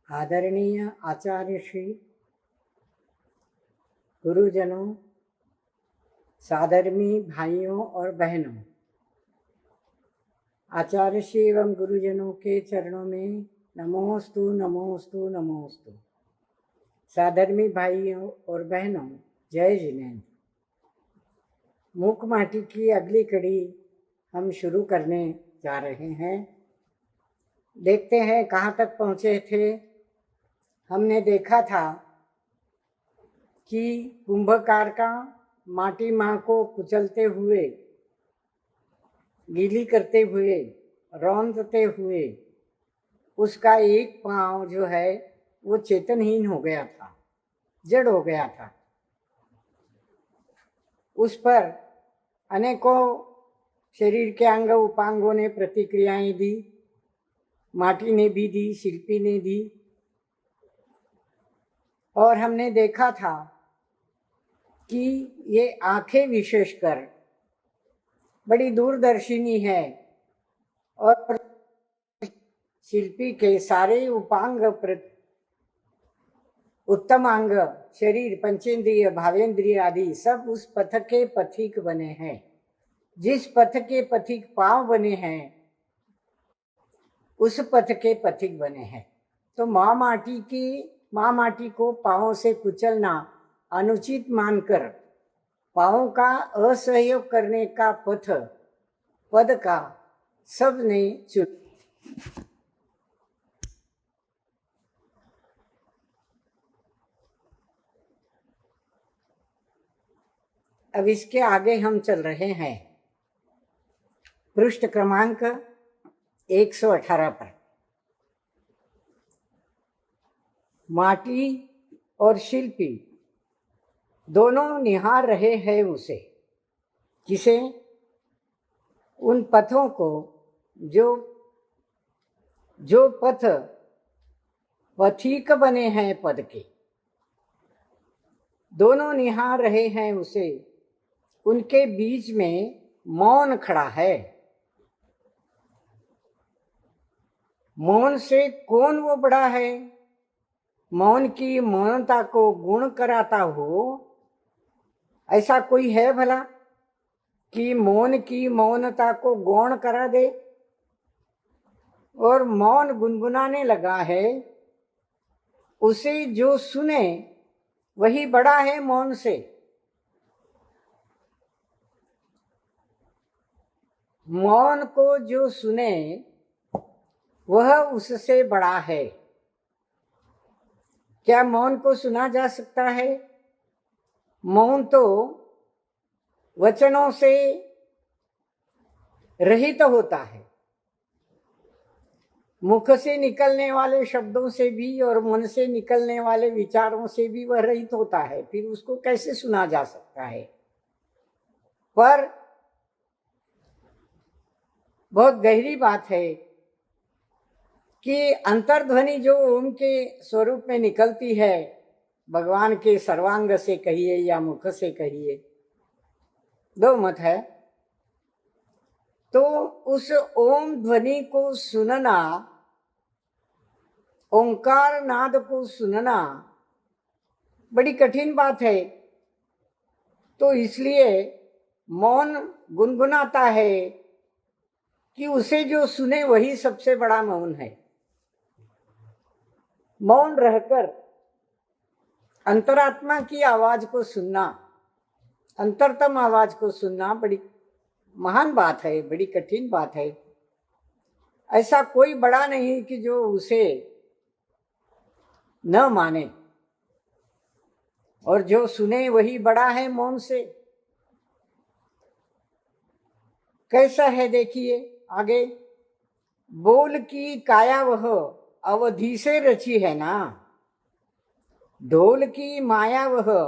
आदरणीय आचार्य श्री गुरुजनों, साधर्मी भाइयों और बहनों, आचार्य श्री एवं गुरुजनों के चरणों में नमोस्तु नमोस्तु नमोस्तु। साधर्मी भाइयों और बहनों, जय जिनेन्द्र। मूक माटी की अगली कड़ी हम शुरू करने जा रहे हैं। देखते हैं कहाँ तक पहुँचे थे। हमने देखा था कि कुंभकार का माटी माँ को कुचलते हुए, गीली करते हुए, रौंदते हुए उसका एक पाँव जो है वो चेतनहीन हो गया था, जड़ हो गया था। उस पर अनेकों शरीर के अंग उपांगों ने प्रतिक्रियाएं दी, माटी ने भी दी, शिल्पी ने दी। और हमने देखा था कि ये आंखें विशेषकर बड़ी दूरदर्शिनी है और शिल्पी के सारे उपांग, उत्तम अंग, शरीर, पंचेंद्रिय, भावेंद्रिय आदि सब उस पथ के पथिक बने हैं। जिस पथ के पथिक पांव बने हैं उस पथ के पथिक बने हैं। तो माँ माटी को पांवों से कुचलना अनुचित मानकर पांवों का असहयोग करने का पद का सबने चुना। अब इसके आगे हम चल रहे हैं पृष्ठ क्रमांक 118 पर। माटी और शिल्पी दोनों निहार रहे हैं उसे, किसे? उन पथों को जो पथ पथिक बने हैं पद के, दोनों निहार रहे हैं उसे। उनके बीच में मौन खड़ा है। मौन से कौन वो बड़ा है? मौन की मौनता को गुण कराता हो ऐसा कोई है भला कि मौन की मौनता को गौण करा दे? और मौन गुनगुनाने लगा है, उसे जो सुने वही बड़ा है मौन से। मौन को जो सुने वह उससे बड़ा है। क्या मौन को सुना जा सकता है? मौन तो वचनों से रहित होता है। मुख से निकलने वाले शब्दों से भी और मन से निकलने वाले विचारों से भी वह रहित होता है। फिर उसको कैसे सुना जा सकता है? पर बहुत गहरी बात है कि अंतर्ध्वनि जो ओम के स्वरूप में निकलती है, भगवान के सर्वांग से कहिए या मुख से कहिए, दो मत है। तो उस ओम ध्वनि को सुनना, ओंकार नाद को सुनना बड़ी कठिन बात है। तो इसलिए मौन गुनगुनाता है कि उसे जो सुने वही सबसे बड़ा मौन है। मौन रहकर अंतरात्मा की आवाज को सुनना, अंतरतम आवाज को सुनना बड़ी महान बात है, बड़ी कठिन बात है। ऐसा कोई बड़ा नहीं कि जो उसे न माने, और जो सुने वही बड़ा है मौन से। कैसा है देखिए आगे। बोल की काया वह अवधि से रची है ना, ढोल की माया वह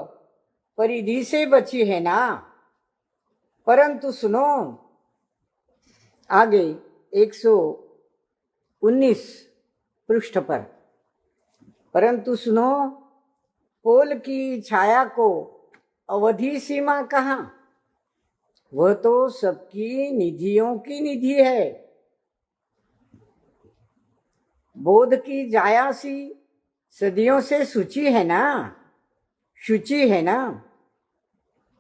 परिधि से बची है ना। परंतु सुनो, आगे 119 पृष्ठ पर, परंतु सुनो, पोल की छाया को अवधि सीमा कहाँ, वह तो सबकी निधियों की निधि है। बोध की जायासी सदियों से शुचि है ना, शुचि है ना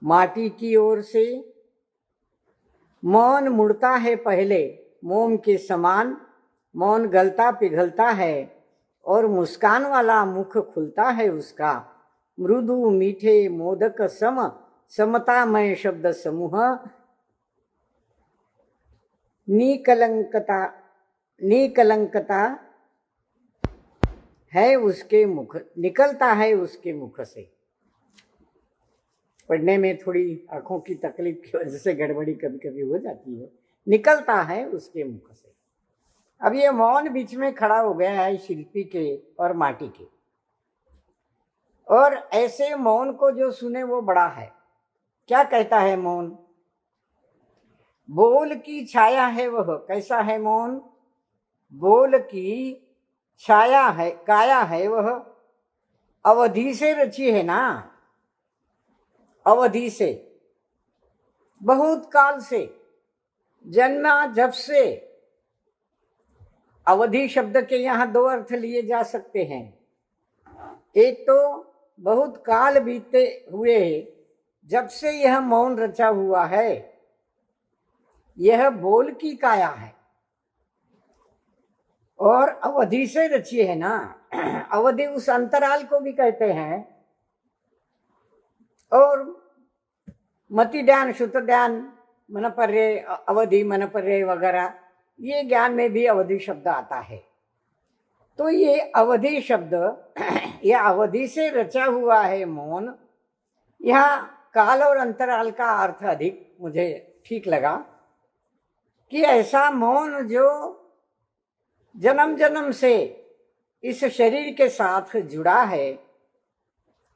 माटी की ओर से। मौन मुड़ता है पहले मोम के समान, मौन गलता पिघलता है और मुस्कान वाला मुख खुलता है उसका। मृदु मीठे मोदक सम, समतामय शब्द समूह, निकलंकता, निकलंकता है उसके मुख, निकलता है उसके मुख से। पढ़ने में थोड़ी आंखों की तकलीफ की वजह से गड़बड़ी कभी कभी हो जाती है। निकलता है उसके मुख से। अब ये मौन बीच में खड़ा हो गया है शिल्पी के और माटी के, और ऐसे मौन को जो सुने वो बड़ा है। क्या कहता है मौन? बोल की छाया है वह, कैसा है मौन? बोल की छाया है, काया है वह, अवधि से रची है ना, अवधि से, बहुत काल से, जन्मा जब से। अवधि शब्द के यहाँ दो अर्थ लिए जा सकते हैं। एक तो बहुत काल बीते हुए जब से यह मौन रचा हुआ है, यह बोल की काया है, और अवधि से रची है ना। अवधि उस अंतराल को भी कहते हैं, और मति ध्यान, श्रुत ध्यान, मनपर्य, अवधि मनपर्य वगैरह, ये ज्ञान में भी अवधि शब्द आता है। तो ये अवधि शब्द, ये अवधि से रचा हुआ है मौन। यहाँ काल और अंतराल का अर्थ अधिक मुझे ठीक लगा कि ऐसा मौन जो जन्म जन्म से इस शरीर के साथ जुड़ा है,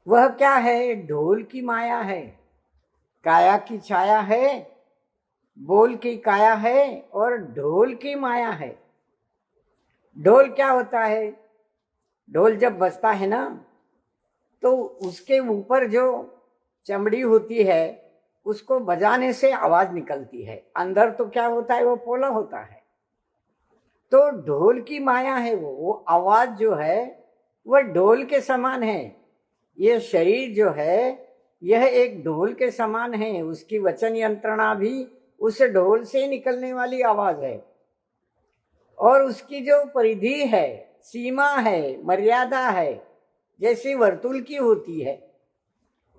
वह क्या है? ढोल की माया है, काया की छाया है, बोल की काया है और ढोल की माया है। ढोल क्या होता है? ढोल जब बजता है ना, तो उसके ऊपर जो चमड़ी होती है उसको बजाने से आवाज निकलती है। अंदर तो क्या होता है? वो पोला होता है। तो ढोल की माया है वो आवाज जो है वह ढोल के समान है। ये शरीर जो है यह एक ढोल के समान है। उसकी वचन यंत्रणा भी उस ढोल से निकलने वाली आवाज है, और उसकी जो परिधि है, सीमा है, मर्यादा है, जैसी वर्तुल की होती है,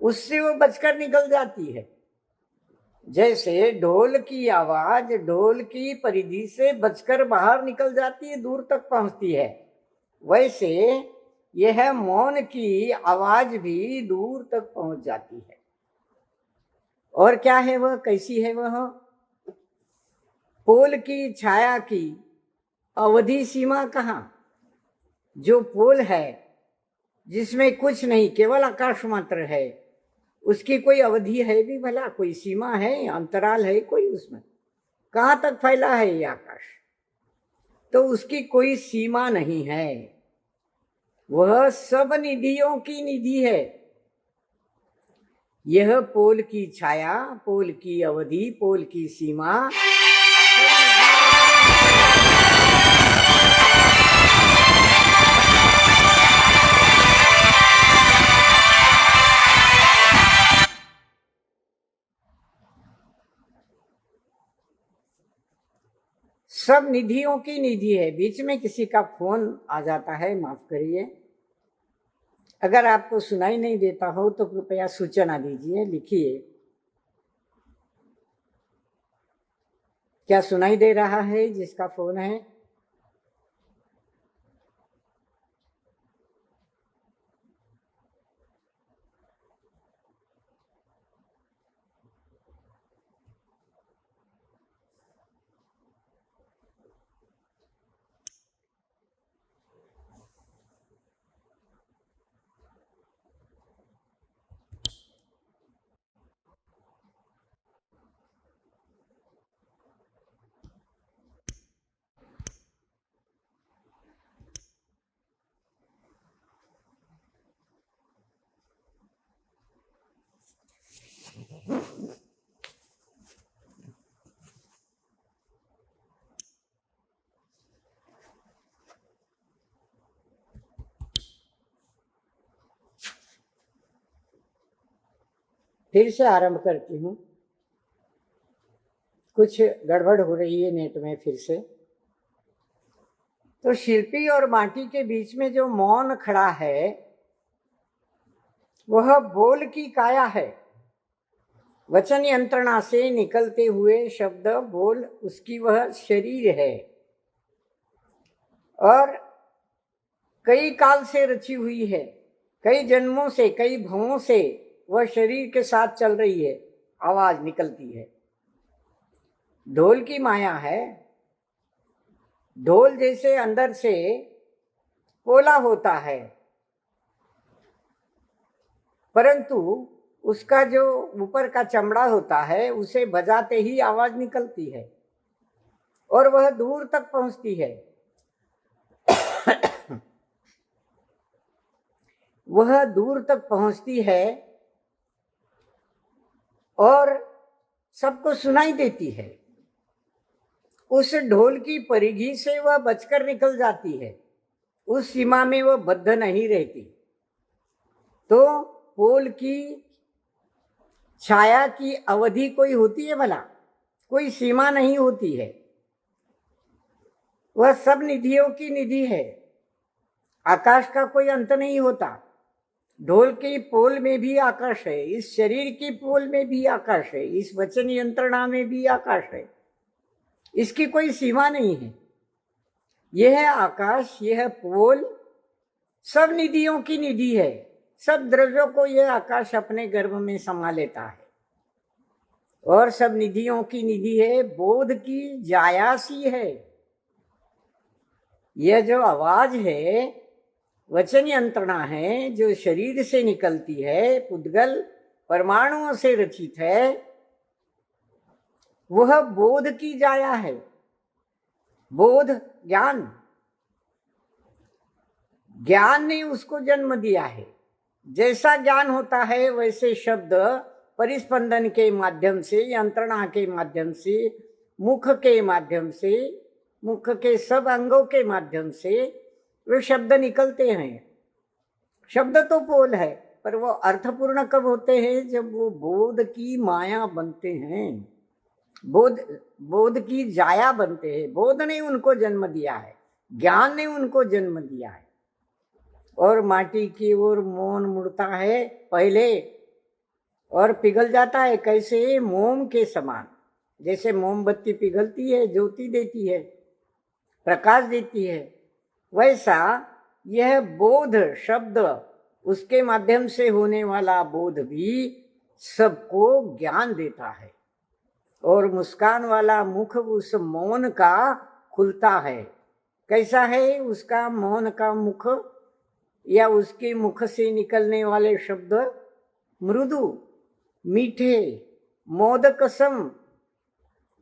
उससे वो बचकर निकल जाती है। जैसे ढोल की आवाज ढोल की परिधि से बचकर बाहर निकल जाती है, दूर तक पहुंचती है, वैसे यह मौन की आवाज भी दूर तक पहुंच जाती है। और क्या है वह? कैसी है वह? पोल की छाया की अवधि सीमा कहाँ? जो पोल है जिसमें कुछ नहीं, केवल आकाश मात्र है, उसकी कोई अवधि है भी भला? कोई सीमा है, अंतराल है कोई उसमें? कहाँ तक फैला है ये आकाश? तो उसकी कोई सीमा नहीं है। वह सब निधियों की निधि है। यह पोल की छाया, पोल की अवधि, पोल की सीमा, सब निधियों की निधि है। बीच में किसी का फोन आ जाता है, माफ करिए। अगर आपको सुनाई नहीं देता हो तो कृपया सूचना दीजिए, लिखिए। क्या सुनाई दे रहा है जिसका फोन है? फिर से आरंभ करती हूँ। कुछ गड़बड़ हो रही है नेट में फिर से। तो शिल्पी और माटी के बीच में जो मौन खड़ा है वह बोल की काया है। वचन यंत्रणा से निकलते हुए शब्द बोल उसकी वह शरीर है और कई काल से रची हुई है, कई जन्मों से, कई भवों से वह शरीर के साथ चल रही है, आवाज निकलती है। ढोल की माया है। ढोल जैसे अंदर से पोला होता है, परंतु उसका जो ऊपर का चमड़ा होता है उसे बजाते ही आवाज निकलती है और वह दूर तक पहुंचती है। वह दूर तक पहुंचती है और सबको सुनाई देती है। उस ढोल की परिधि से वह बचकर निकल जाती है, उस सीमा में वह बद्ध नहीं रहती। तो पोल की छाया की अवधि कोई होती है भला? कोई सीमा नहीं होती है। वह सब निधियों की निधि है। आकाश का कोई अंत नहीं होता। ढोल की पोल में भी आकाश है, इस शरीर की पोल में भी आकाश है, इस वचन यंत्रणा में भी आकाश है। इसकी कोई सीमा नहीं है। यह आकाश, यह पोल सब निधियों की निधि है। सब द्रव्यों को यह आकाश अपने गर्भ में समा लेता है और सब निधियों की निधि है, बोध की जायासी है। यह जो आवाज है, वचन यंत्रणा है, जो शरीर से निकलती है, पुद्गल परमाणुओं से रचित है, वह बोध की जाया है। बोध ज्ञान, ज्ञान ने उसको जन्म दिया है। जैसा ज्ञान होता है वैसे शब्द परिस्पंदन के माध्यम से, यंत्रणा के माध्यम से, मुख के माध्यम से, मुख के सब अंगों के माध्यम से वे शब्द निकलते हैं। शब्द तो पोल है, पर वो अर्थपूर्ण कब होते हैं? जब वो बोध की माया बनते हैं, बोध की जाया बनते हैं। बोध ने उनको जन्म दिया है, ज्ञान ने उनको जन्म दिया है। और माटी की ओर मौन मुड़ता है पहले और पिघल जाता है। कैसे? मोम के समान। जैसे मोमबत्ती पिघलती है, ज्योति देती है, प्रकाश देती है, वैसा यह बोध शब्द, उसके माध्यम से होने वाला बोध भी सबको ज्ञान देता है। और मुस्कान वाला मुख उस मौन का खुलता है। कैसा है उसका मौन का मुख, या उसके मुख से निकलने वाले शब्द? मृदु, मीठे, मोदक सम।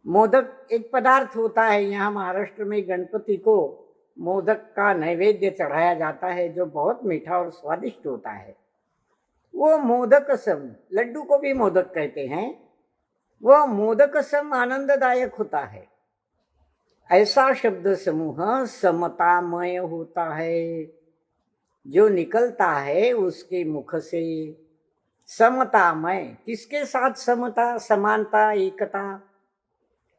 मोदक एक पदार्थ होता है। यहाँ महाराष्ट्र में गणपति को मोदक का नैवेद्य चढ़ाया जाता है, जो बहुत मीठा और स्वादिष्ट होता है। वो मोदक सम, लड्डू को भी मोदक कहते हैं, वह मोदक सम आनंददायक होता है। ऐसा शब्द समूह समतामय होता है, जो निकलता है उसके मुख से। समतामय, किसके साथ समता, समानता, एकता?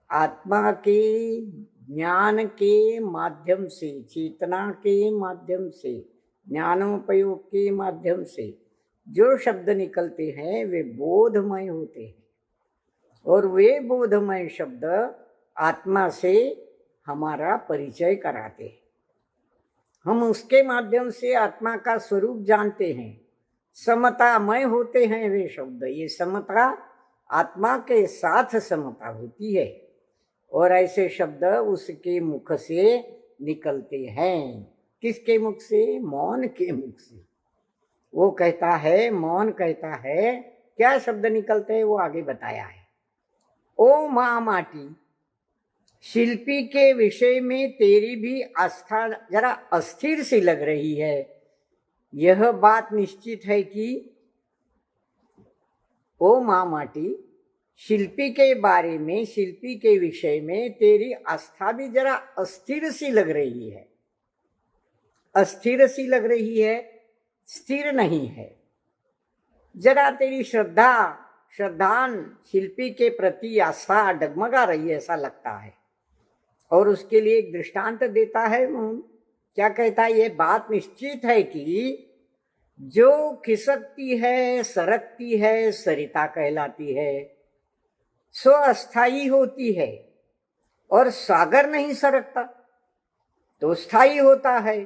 आत्मा के ज्ञान के माध्यम से, चेतना के माध्यम से, ज्ञानोपयोग के माध्यम से जो शब्द निकलते हैं वे बोधमय होते हैं। और वे बोधमय शब्द आत्मा से हमारा परिचय कराते हैं। हम उसके माध्यम से आत्मा का स्वरूप जानते हैं। समतामय होते हैं वे शब्द। ये समता आत्मा के साथ समता होती है और ऐसे शब्द उसके मुख से निकलते हैं। किसके मुख से? मौन के मुख से। वो कहता है, मौन कहता है, क्या शब्द निकलते हैं वो आगे बताया है। ओ माँ माटी, शिल्पी के विषय में तेरी भी आस्था जरा अस्थिर सी लग रही है। यह बात निश्चित है कि ओ माँ माटी, शिल्पी के बारे में, शिल्पी के विषय में तेरी आस्था भी जरा अस्थिर सी लग रही है। अस्थिर सी लग रही है, स्थिर नहीं है। जरा तेरी श्रद्धा श्रद्धान शिल्पी के प्रति आस्था डगमगा रही है ऐसा लगता है। और उसके लिए एक दृष्टांत देता है, क्या कहता है, ये बात निश्चित है कि जो खिसकती है सरकती है सरिता कहलाती है, सो अस्थाई होती है, और सागर नहीं सरकता तो स्थाई होता है।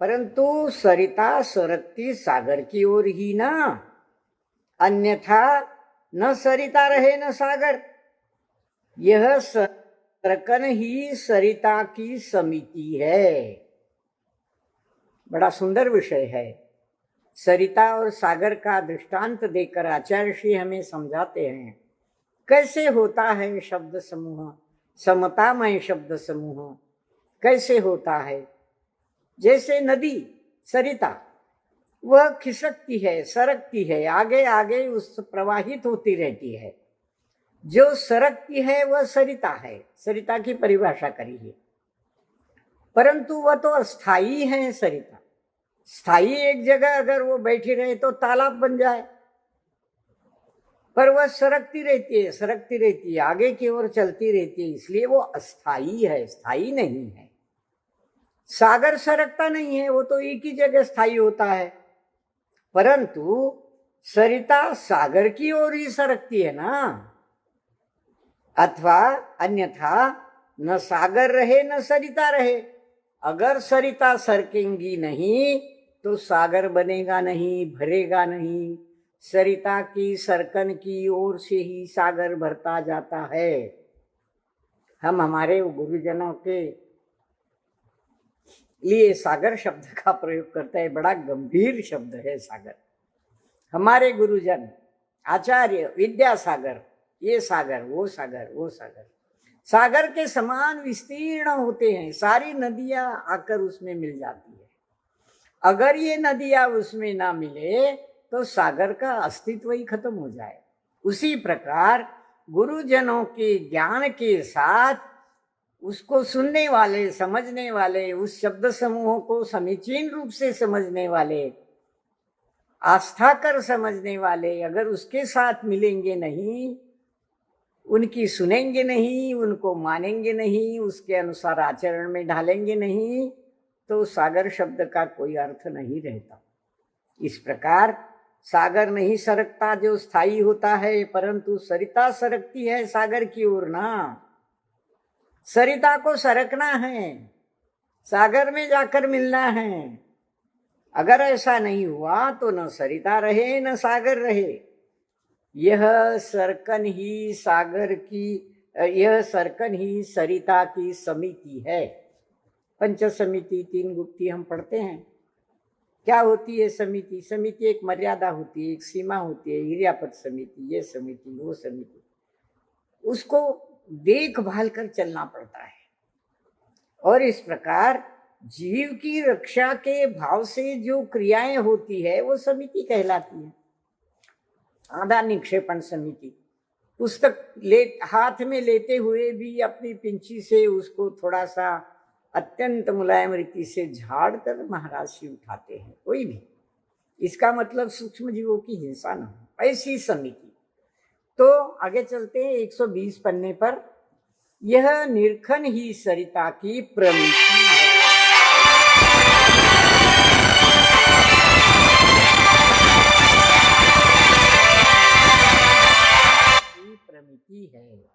परंतु सरिता सरकती सागर की ओर ही ना, अन्यथा न सरिता रहे न सागर। यह सरकन ही सरिता की समिति है। बड़ा सुंदर विषय है। सरिता और सागर का दृष्टांत देकर आचार्य श्री हमें समझाते हैं कैसे होता है शब्द समूह, समतामय शब्द समूह कैसे होता है। जैसे नदी सरिता वह खिसकती है सरकती है, आगे आगे उस प्रवाहित होती रहती है। जो सरकती है वह सरिता है, सरिता की परिभाषा करी है। परंतु वह तो अस्थाई है सरिता। स्थाई एक जगह अगर वो बैठी रहे तो तालाब बन जाए, पर वह सरकती रहती है सरकती रहती है, आगे की ओर चलती रहती है, इसलिए वो अस्थाई है, स्थाई नहीं है। सागर सरकता नहीं है, वो तो एक ही जगह स्थाई होता है। परंतु सरिता सागर की ओर ही सरकती है ना, अथवा अन्यथा न सागर रहे न सरिता रहे। अगर सरिता सरकेंगी नहीं तो सागर बनेगा नहीं, भरेगा नहीं। सरिता की सरकन की ओर से ही सागर भरता जाता है। हम हमारे गुरुजनों के लिए सागर शब्द का प्रयोग करते हैं, बड़ा गंभीर शब्द है सागर। हमारे गुरुजन आचार्य विद्यासागर, ये सागर वो सागर वो सागर, सागर के समान विस्तीर्ण होते हैं। सारी नदियां आकर उसमें मिल जाती है। अगर ये नदियां उसमें ना मिले तो सागर का अस्तित्व ही खत्म हो जाए। उसी प्रकार गुरुजनों के ज्ञान के साथ उसको सुनने वाले समझने वाले, उस शब्द समूह को समीचीन रूप से समझने वाले, आस्था कर समझने वाले अगर उसके साथ मिलेंगे नहीं, उनकी सुनेंगे नहीं, उनको मानेंगे नहीं, उसके अनुसार आचरण में ढालेंगे नहीं, तो सागर शब्द का कोई अर्थ नहीं रहता। इस प्रकार सागर नहीं सरकता जो स्थायी होता है, परंतु सरिता सरकती है सागर की ओर ना। सरिता को सरकना है, सागर में जाकर मिलना है। अगर ऐसा नहीं हुआ तो न सरिता रहे न सागर रहे। यह सरकन ही सागर की, यह सरकन ही सरिता की समिति है। पंच समिति, तीन गुप्ती हम पढ़ते हैं। क्या होती है समिति? समिति एक मर्यादा होती है, एक सीमा होती है। हिरियापद समिति, ये समिति वो समिति, उसको देखभाल कर चलना पड़ता है। और इस प्रकार जीव की रक्षा के भाव से जो क्रियाएं होती है वो समिति कहलाती है। आधा निक्षेपण समिति, पुस्तक हाथ में लेते हुए भी अपनी पिंची से उसको थोड़ा सा अत्यंत मुलायम रीति से झाड़ कर महाराज जी उठाते हैं, कोई भी। इसका मतलब सूक्ष्म जीवों की हिंसा न हो, ऐसी समिति। तो आगे चलते हैं 120 पन्ने पर। यह निरखन ही सरिता की प्रमिति है। प्रमिति है,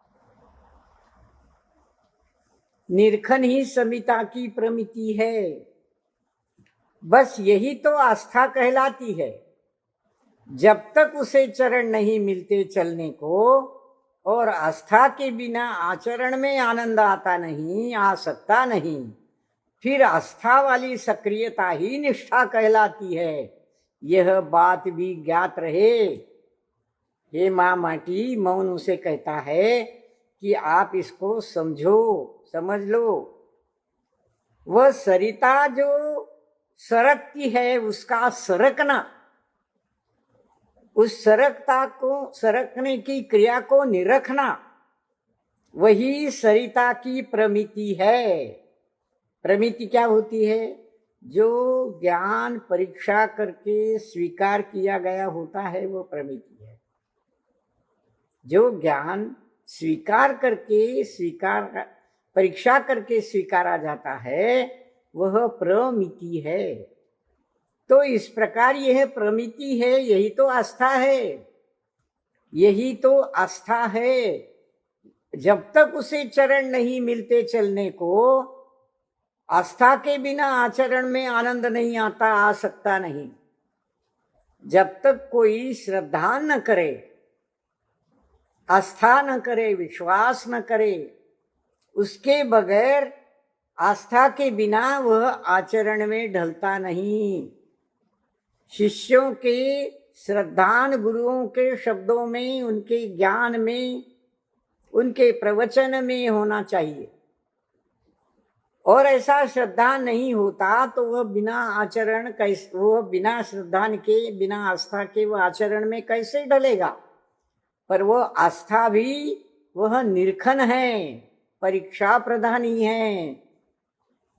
निरखन ही समिता की प्रमिति है। बस यही तो आस्था कहलाती है। जब तक उसे चरण नहीं मिलते चलने को, और आस्था के बिना आचरण में आनंद आता नहीं, आ सकता नहीं, फिर आस्था वाली सक्रियता ही निष्ठा कहलाती है। यह बात भी ज्ञात रहे। हे माँ माटी मौन उसे कहता है कि आप इसको समझो, समझ लो। वह सरिता जो सरकती है उसका सरकना, उस सरकता को, सरकने की क्रिया को निरखना, वही सरिता की प्रमिति है। प्रमिति क्या होती है? जो ज्ञान परीक्षा करके स्वीकार किया गया होता है वो प्रमिति है। जो ज्ञान स्वीकार करके परीक्षा करके स्वीकारा जाता है वह प्रमिति है। तो इस प्रकार यह प्रमिति है, यही तो आस्था है, यही तो आस्था है। जब तक उसे चरण नहीं मिलते चलने को, आस्था के बिना आचरण में आनंद नहीं आता, आ सकता नहीं। जब तक कोई श्रद्धा न करे, आस्था न करे, विश्वास न करे, उसके बगैर आस्था के बिना वह आचरण में ढलता नहीं। शिष्यों के श्रद्धान गुरुओं के शब्दों में, उनके ज्ञान में, उनके प्रवचन में होना चाहिए। और ऐसा श्रद्धा नहीं होता तो वह बिना आचरण कैसे, वह बिना श्रद्धा के, बिना आस्था के वह आचरण में कैसे ढलेगा। पर वह आस्था भी वह निरीक्षण है, परीक्षा प्रधान ही है,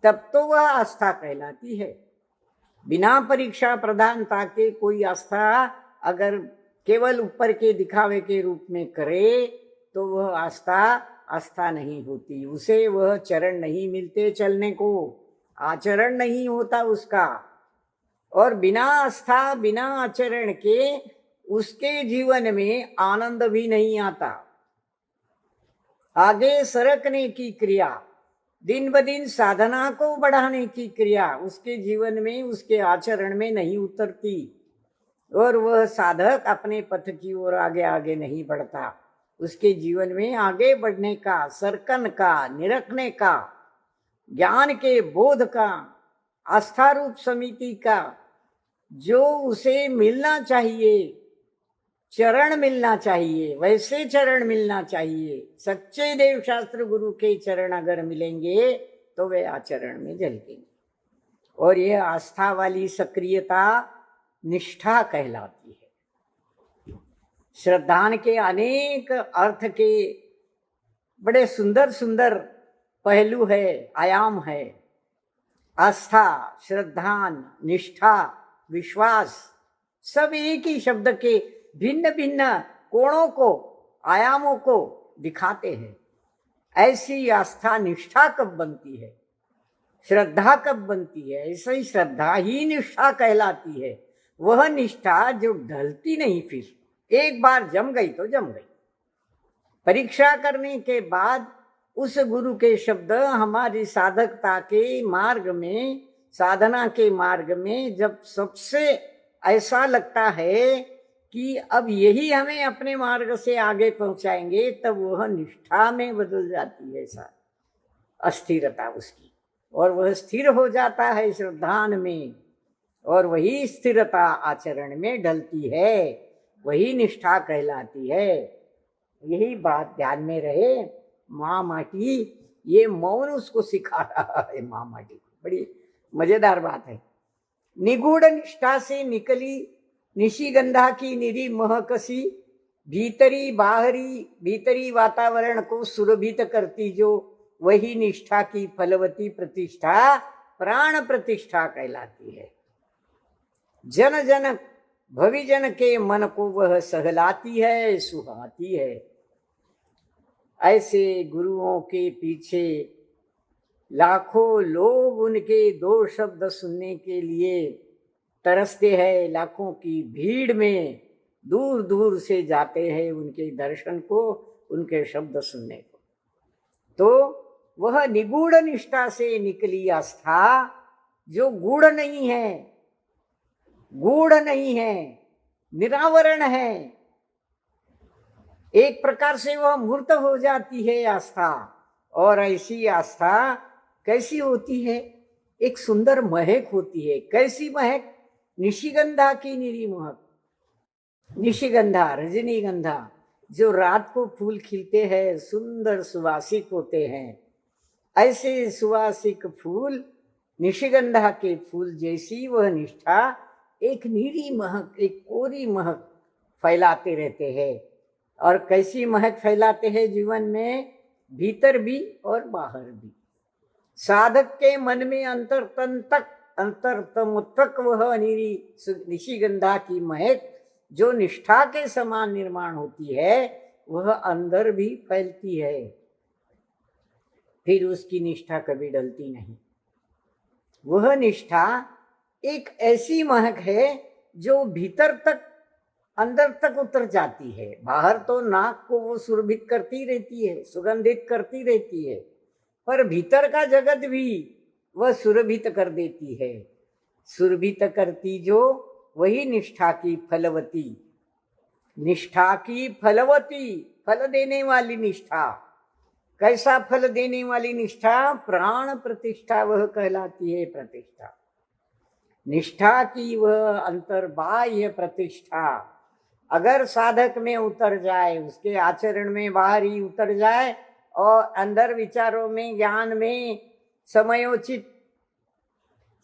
तब तो वह आस्था कहलाती है। बिना परीक्षा प्रधानता के कोई आस्था अगर केवल ऊपर के दिखावे के रूप में करे तो वह आस्था नहीं होती। उसे वह चरण नहीं मिलते चलने को, आचरण नहीं होता उसका। और बिना आस्था, बिना आचरण के उसके जीवन में आनंद भी नहीं आता। आगे सरकने की क्रिया, दिन ब दिन साधना को बढ़ाने की क्रिया उसके जीवन में, उसके आचरण में नहीं उतरती, और वह साधक अपने पथ की ओर आगे आगे नहीं बढ़ता। उसके जीवन में आगे बढ़ने का, सरकन का, निरखने का, ज्ञान के बोध का, आस्था रूप समिति का जो उसे मिलना चाहिए, चरण मिलना चाहिए, वैसे चरण मिलना चाहिए। सच्चे देव शास्त्र गुरु के चरण अगर मिलेंगे तो वे आचरण में झलकेंगे। और यह आस्था वाली सक्रियता निष्ठा कहलाती है। श्रद्धान के अनेक अर्थ के बड़े सुंदर सुंदर पहलू है, आयाम है। आस्था, श्रद्धान, निष्ठा, विश्वास सब एक ही शब्द के भिन्न भिन्न कोणों को, आयामों को दिखाते हैं। ऐसी आस्था निष्ठा कब बनती है, श्रद्धा कब बनती है, ऐसे ही श्रद्धा ही निष्ठा कहलाती है। वह निष्ठा जो ढलती नहीं, फिर एक बार जम गई तो जम गई। परीक्षा करने के बाद उस गुरु के शब्द हमारी साधकता के मार्ग में, साधना के मार्ग में जब सबसे ऐसा लगता है कि अब यही हमें अपने मार्ग से आगे पहुंचाएंगे, तब वह निष्ठा में बदल जाती है। ऐसा अस्थिरता उसकी, और वह स्थिर हो जाता है श्रद्धान में, और वही स्थिरता आचरण में ढलती है, वही निष्ठा कहलाती है। यही बात ध्यान में रहे। माँ माटी, ये मौन उसको सिखा रहा है। माँ माटी बड़ी मजेदार बात है। निगूढ़ निष्ठा से निकली निशिगंधा की निरी महकसी, भीतरी वातावरण को सुरभित करती जो, वही निष्ठा की फलवती प्रतिष्ठा प्राण प्रतिष्ठा कहलाती है। जन जन भविजन के मन को वह सहलाती है, सुहाती है। ऐसे गुरुओं के पीछे लाखों लोग उनके दो शब्द सुनने के लिए तरसते हैं। लाखों की भीड़ में दूर दूर से जाते हैं उनके दर्शन को, उनके शब्द सुनने को। तो वह निगूढ़ निष्ठा से निकली आस्था जो गूढ़ नहीं है, गूढ़ नहीं है, निरावरण है। एक प्रकार से वह मूर्त हो जाती है आस्था। और ऐसी आस्था कैसी होती है? एक सुंदर महक होती है। कैसी महक? निशिगंधा की निरी महक। निशिगंधा, रजनीगंधा, जो रात को फूल खिलते हैं, सुंदर सुवासिक होते हैं, ऐसे सुवासिक फूल, निशिगंधा के फूल जैसी वह निष्ठा एक नीरी महक, एक कोरी महक फैलाते रहते हैं। और कैसी महक फैलाते हैं जीवन में? भीतर भी और बाहर भी। साधक के मन में अंतरतम तक वह निशिगंधा की महक जो निष्ठा के समान निर्माण होती है, वह अंदर भी फैलती है, फिर उसकी निष्ठा कभी डलती नहीं। वह निष्ठा एक ऐसी महक है जो भीतर तक, अंदर तक उतर जाती है। बाहर तो नाक को वो सुरभित करती रहती है, सुगंधित करती रहती है, पर भीतर का जगत भी वह सुरभित कर देती है। सुरभित करती जो, वही निष्ठा की फलवती, निष्ठा की फलवती, फल देने वाली निष्ठा। कैसा फल देने वाली निष्ठा? प्राण प्रतिष्ठा वह कहलाती है प्रतिष्ठा। निष्ठा की वह अंतर्बाह्य प्रतिष्ठा अगर साधक में उतर जाए, उसके आचरण में बाहर ही उतर जाए और अंदर विचारों में, ज्ञान में समयोचित,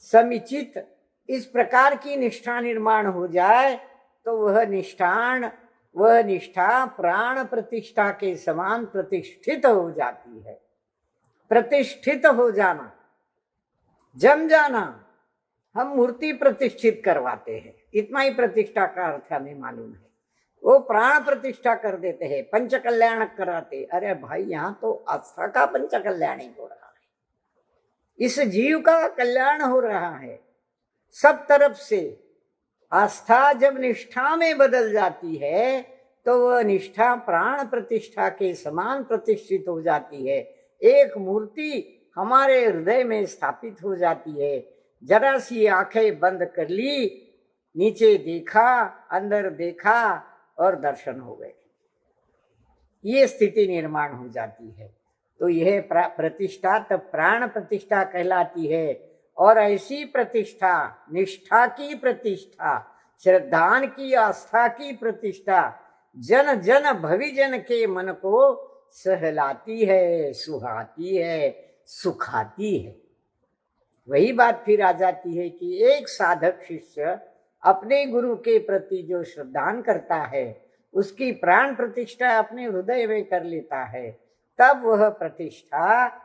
समुचित इस प्रकार की निष्ठा निर्माण हो जाए, तो वह निष्ठा प्राण प्रतिष्ठा के समान प्रतिष्ठित हो जाती है। प्रतिष्ठित हो जाना, जम जाना। हम मूर्ति प्रतिष्ठित करवाते हैं, इतना ही प्रतिष्ठा का अर्थ हमें मालूम है। वो प्राण प्रतिष्ठा कर देते हैं, पंच कल्याण कराते। अरे भाई, यहाँ तो आस्था का पंच कल्याण ही हो रहा है, इस जीव का कल्याण हो रहा है सब तरफ से। आस्था जब निष्ठा में बदल जाती है तो वह निष्ठा प्राण प्रतिष्ठा के समान प्रतिष्ठित हो जाती है। एक मूर्ति हमारे हृदय में स्थापित हो जाती है। जरा सी आंखें बंद कर ली, नीचे देखा, अंदर देखा और दर्शन हो गए, ये स्थिति निर्माण हो जाती है। तो यह प्रतिष्ठा तब प्राण प्रतिष्ठा कहलाती है। और ऐसी प्रतिष्ठा, निष्ठा की प्रतिष्ठा, श्रद्धान की, आस्था की प्रतिष्ठा जन जन भविजन के मन को सहलाती है, सुहाती है, सुखाती है। वही बात फिर आ जाती है कि एक साधक शिष्य अपने गुरु के प्रति जो श्रद्धान करता है, उसकी प्राण प्रतिष्ठा अपने हृदय में कर लेता है, तब वह प्रतिष्ठा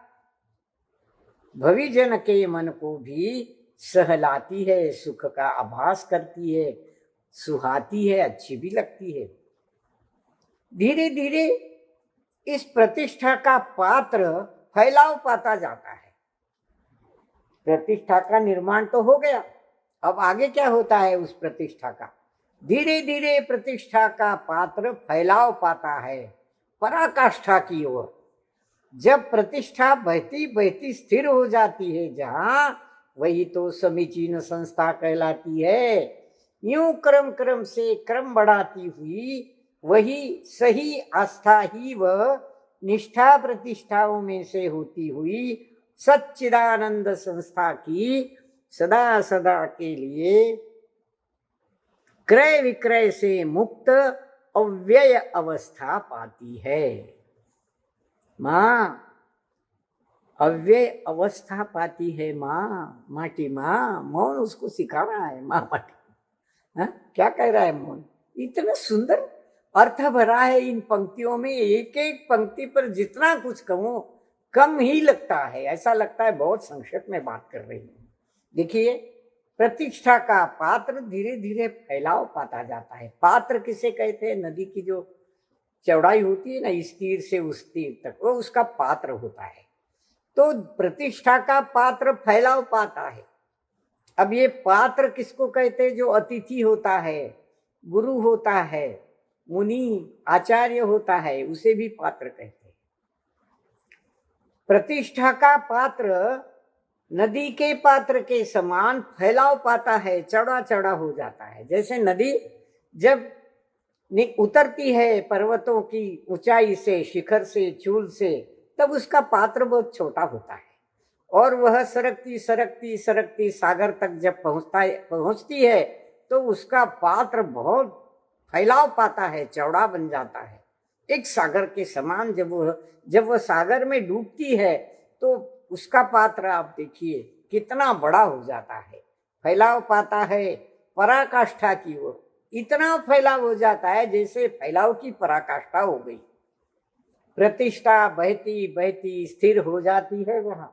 भविजन के मन को भी सहलाती है, सुख का आभास करती है, सुहाती है, अच्छी भी लगती है। धीरे धीरे इस प्रतिष्ठा का पात्र फैलाव पाता जाता है। प्रतिष्ठा का निर्माण तो हो गया, अब आगे क्या होता है उस प्रतिष्ठा का? धीरे धीरे प्रतिष्ठा का पात्र फैलाव पाता है पराकाष्ठा की ओर। जब प्रतिष्ठा बहती बहती स्थिर हो जाती है जहां, वही तो समीचीन संस्था कहलाती है। यूं क्रम क्रम से क्रम बढ़ाती हुई वही सही आस्था ही वह निष्ठा प्रतिष्ठाओं में से होती हुई सच्चिदानंद संस्था की सदा सदा के लिए क्रय विक्रय से मुक्त अव्यय अवस्था पाती है। माँ अव्यय अवस्था पाती है। माँ माटी, माँ मौन उसको सिखा रहा है। माँ माटी, क्या कह रहा है मौन? इतना सुंदर अर्थ भरा है इन पंक्तियों में। एक एक पंक्ति पर जितना कुछ कहूं कम ही लगता है, ऐसा लगता है बहुत संक्षेप में बात कर रही हूं। देखिए, प्रतिष्ठा का पात्र धीरे धीरे फैलाव पाता जाता है। पात्र किसे कहते हैं? नदी की जो चौड़ाई होती है ना, इस तीर से उस तीर तक, वो उसका पात्र होता है। तो प्रतिष्ठा का पात्र फैलाव पाता है। अब ये पात्र किसको कहते हैं? जो अतिथि होता है, गुरु होता है, मुनि आचार्य होता है, उसे भी पात्र कहते हैं। प्रतिष्ठा का पात्र नदी के पात्र के समान फैलाव पाता है, चौड़ा चौड़ा हो जाता है। जैसे नदी जब उतरती है पर्वतों की ऊंचाई से, शिखर से, चूल से, तब उसका पात्र बहुत छोटा होता है और वह सरकती सरकती सरकती सागर तक जब पहुंचती है तो उसका पात्र बहुत फैलाव पाता है, चौड़ा बन जाता है, एक सागर के समान। जब वह सागर में डूबती है तो उसका पात्र आप देखिए कितना बड़ा हो जाता है, फैलाव पाता है पराकाष्ठा की ओर। इतना फैलाव हो जाता है जैसे फैलाव की पराकाष्ठा हो गई। प्रतिष्ठा बहती बहती स्थिर हो जाती है वहां।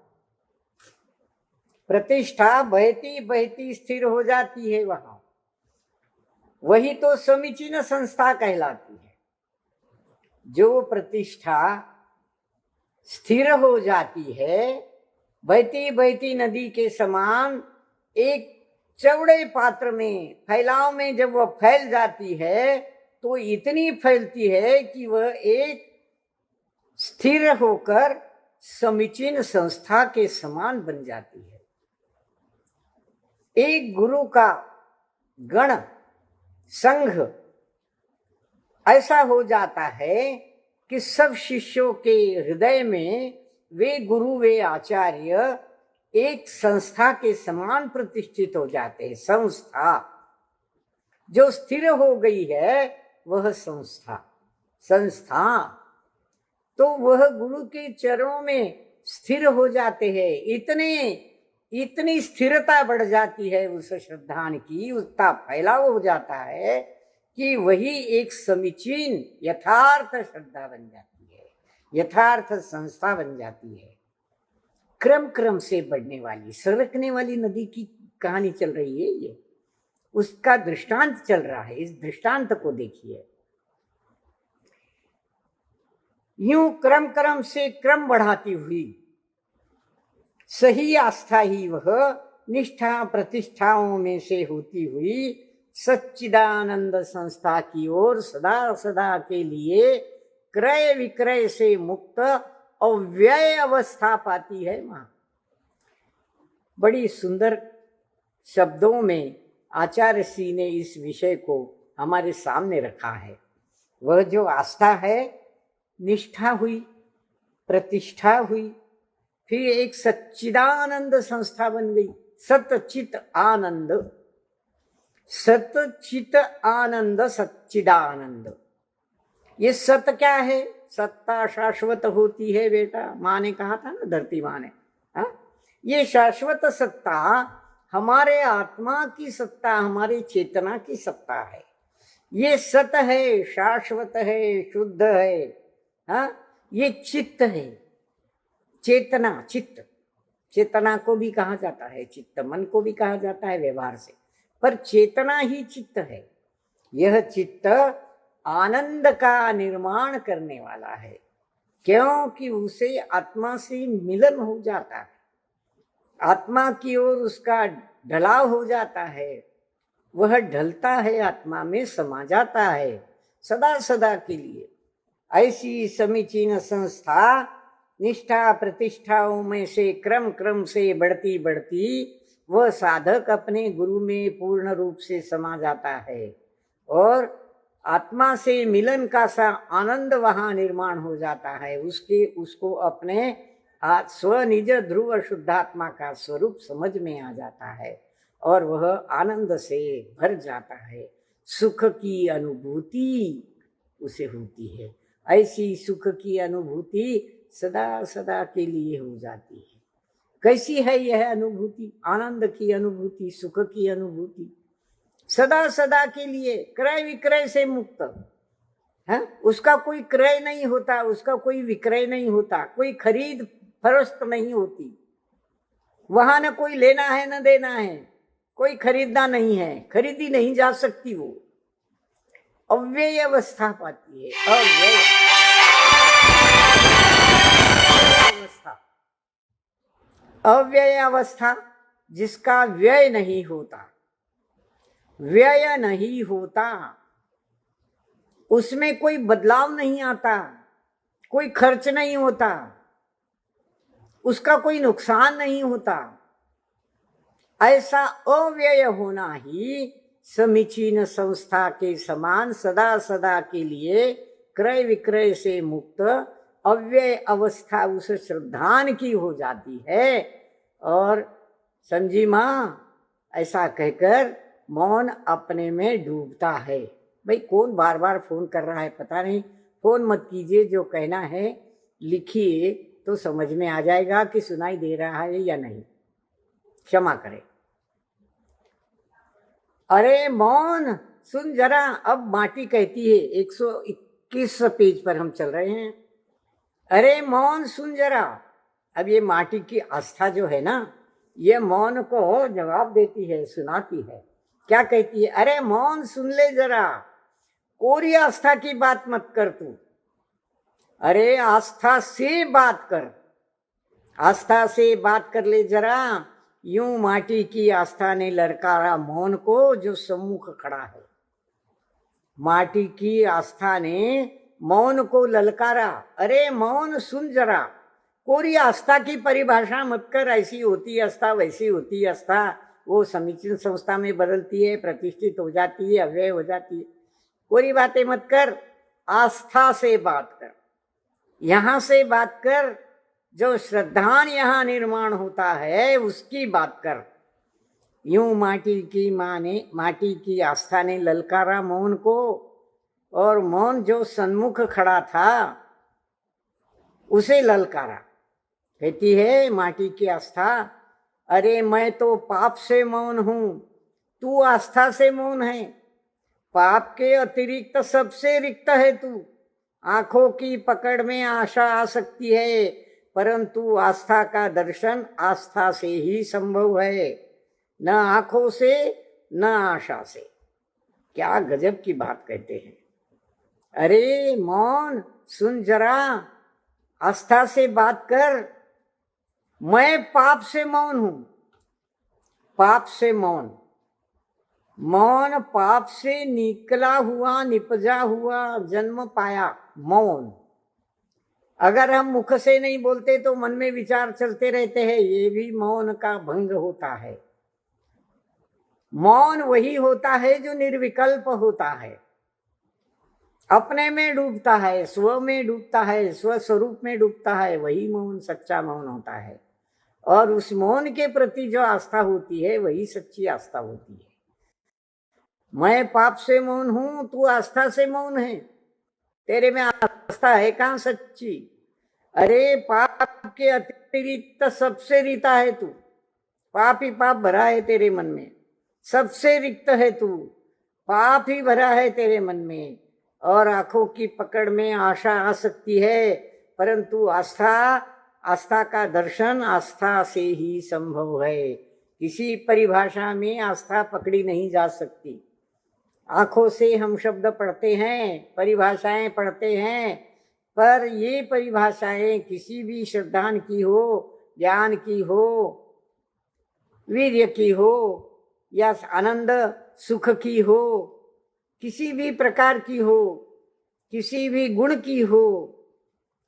प्रतिष्ठा बहती बहती स्थिर हो जाती है वहां। वही तो समीचीन संस्था कहलाती है। जो प्रतिष्ठा स्थिर हो जाती है, बहती बहती नदी के समान एक चौड़े पात्र में, फैलाव में जब वह फैल जाती है तो इतनी फैलती है कि वह एक स्थिर होकर समीचीन संस्था के समान बन जाती है। एक गुरु का गण संघ ऐसा हो जाता है कि सब शिष्यों के हृदय में वे गुरु वे आचार्य एक संस्था के समान प्रतिष्ठित हो जाते हैं। संस्था जो स्थिर हो गई है वह संस्था तो वह गुरु के चरणों में स्थिर हो जाते हैं। इतनी स्थिरता बढ़ जाती है उस श्रद्धान की, उसका फैलाव हो जाता है कि वही एक समीचीन यथार्थ श्रद्धा बन जाती है, यथार्थ संस्था बन जाती है। क्रम क्रम से बढ़ने वाली, सरकने वाली नदी की कहानी चल रही है, ये उसका दृष्टांत चल रहा है। इस दृष्टांत को देखिए, यूं क्रम क्रम से क्रम बढ़ाती हुई सही आस्था ही वह निष्ठा प्रतिष्ठाओं में से होती हुई सच्चिदानंद संस्था की ओर सदा सदा के लिए क्रय विक्रय से मुक्त अव्यय अवस्था पाती है। वहां बड़ी सुंदर शब्दों में आचार्य श्री ने इस विषय को हमारे सामने रखा है। वह जो आस्था है, निष्ठा हुई, प्रतिष्ठा हुई, फिर एक सच्चिदानंद संस्था बन गई। सतचित आनंद, सतचित आनंद, सच्चिदानंद। ये सत क्या है? सत्ता शाश्वत होती है बेटा, माँ ने कहा था ना, धरती माँ ने। ये शाश्वत सत्ता हमारे आत्मा की सत्ता, हमारी चेतना की सत्ता है। ये सत है, शाश्वत है, शुद्ध है। ये चित्त है, चेतना, चित्त। चेतना को भी कहा जाता है चित्त, मन को भी कहा जाता है व्यवहार से, पर चेतना ही चित्त है। यह चित्त आनंद का निर्माण करने वाला है, क्योंकि उसे आत्मा से मिलन हो जाता है, आत्मा की ओर उसका ढलाव हो जाता है, वह ढलता है, आत्मा में समा जाता है सदा सदा के लिए। ऐसी समीचीन संस्था निष्ठा प्रतिष्ठाओं में से क्रम क्रम से बढ़ती बढ़ती वह साधक अपने गुरु में पूर्ण रूप से समा जाता है और आत्मा से मिलन का सा आनंद वहां निर्माण हो जाता है। उसको अपने स्व निज ध्रुव शुद्धात्मा का स्वरूप समझ में आ जाता है और वह आनंद से भर जाता है। सुख की अनुभूति उसे होती है। ऐसी सुख की अनुभूति सदा सदा के लिए हो जाती है। कैसी है यह अनुभूति? आनंद की अनुभूति, सुख की अनुभूति, सदा सदा के लिए, क्रय विक्रय से मुक्त है। उसका कोई क्रय नहीं होता, उसका कोई विक्रय नहीं होता, कोई खरीद फरोख्त नहीं होती। वहां न कोई लेना है न देना है, कोई खरीदना नहीं है, खरीदी नहीं जा सकती। वो अव्यय अवस्था पाती है, अव्यय अवस्था, अव्यय अवस्था जिसका व्यय नहीं होता, व्यय नहीं होता, उसमें कोई बदलाव नहीं आता, कोई खर्च नहीं होता, उसका कोई नुकसान नहीं होता। ऐसा अव्यय होना ही समीचीन संस्था के समान सदा सदा के लिए क्रय विक्रय से मुक्त अव्यय अवस्था उस श्रद्धान की हो जाती है। और समझी माँ, ऐसा कहकर मौन अपने में डूबता है। भाई कौन बार बार फोन कर रहा है पता नहीं, फोन मत कीजिए, जो कहना है लिखिए तो समझ में आ जाएगा कि सुनाई दे रहा है या नहीं, क्षमा करें। अरे मौन सुन जरा, अब माटी कहती है, 121 पेज पर हम चल रहे हैं। अरे मौन सुन जरा। अब ये माटी की आस्था जो है ना, ये मौन को जवाब देती है, सुनाती है। क्या कहती है? अरे मौन सुन ले जरा, कोरी आस्था की बात मत कर तू, अरे आस्था से बात कर, आस्था से बात कर ले जरा। यूं माटी की आस्था ने ललकारा मौन को जो सम्मुख खड़ा है। माटी की आस्था ने मौन को ललकारा। अरे मौन सुन जरा। कोरी आस्था की परिभाषा मत कर, ऐसी होती आस्था, वैसी होती आस्था, वो समीचीन संस्था में बदलती है, प्रतिष्ठित हो जाती है, अव्यय हो जाती है। कोरी बातें मत कर, आस्था से बात कर, यहां से बात कर। जो श्रद्धान यहां निर्माण होता है उसकी बात कर। यूं माटी की आस्था ने ललकारा मौन को, और मौन जो सन्मुख खड़ा था उसे ललकारा। कहती है माटी की आस्था, अरे मैं तो पाप से मौन हूं, तू आस्था से मौन है। पाप के अतिरिक्त सबसे रिक्त है तू। आंखों की पकड़ में आशा आ सकती है, परंतु आस्था का दर्शन आस्था से ही संभव है, न आंखों से न आशा से। क्या गजब की बात कहते हैं। अरे मौन सुन जरा, आस्था से बात कर। मैं पाप से मौन हूं, पाप से मौन। मौन पाप से निकला हुआ, निपजा हुआ, जन्म पाया मौन। अगर हम मुख से नहीं बोलते तो मन में विचार चलते रहते हैं, ये भी मौन का भंग होता है। मौन वही होता है जो निर्विकल्प होता है, अपने में डूबता है, स्व में डूबता है, स्व स्वरूप में डूबता है, वही मौन सच्चा मौन होता है। और उस मौन के प्रति जो आस्था होती है वही सच्ची आस्था होती है। मैं पाप से मौन हूं, तू आस्था से मौन है। तेरे में आस्था है कहां सच्ची। अरे पाप के अतिरिक्त सबसे रिता है तू। पाप ही पाप भरा है तेरे मन में, सबसे रिक्त है तू। पाप ही भरा है तेरे मन में, और आंखों की पकड़ में आशा आ सकती है, परंतु आस्था का दर्शन आस्था से ही संभव है। किसी परिभाषा में आस्था पकड़ी नहीं जा सकती। आंखों से हम शब्द पढ़ते हैं, परिभाषाएं पढ़ते हैं, पर ये परिभाषाएं किसी भी श्रद्धान की हो, ज्ञान की हो, वीर्य की हो, या आनंद सुख की हो, किसी भी प्रकार की हो, किसी भी गुण की हो,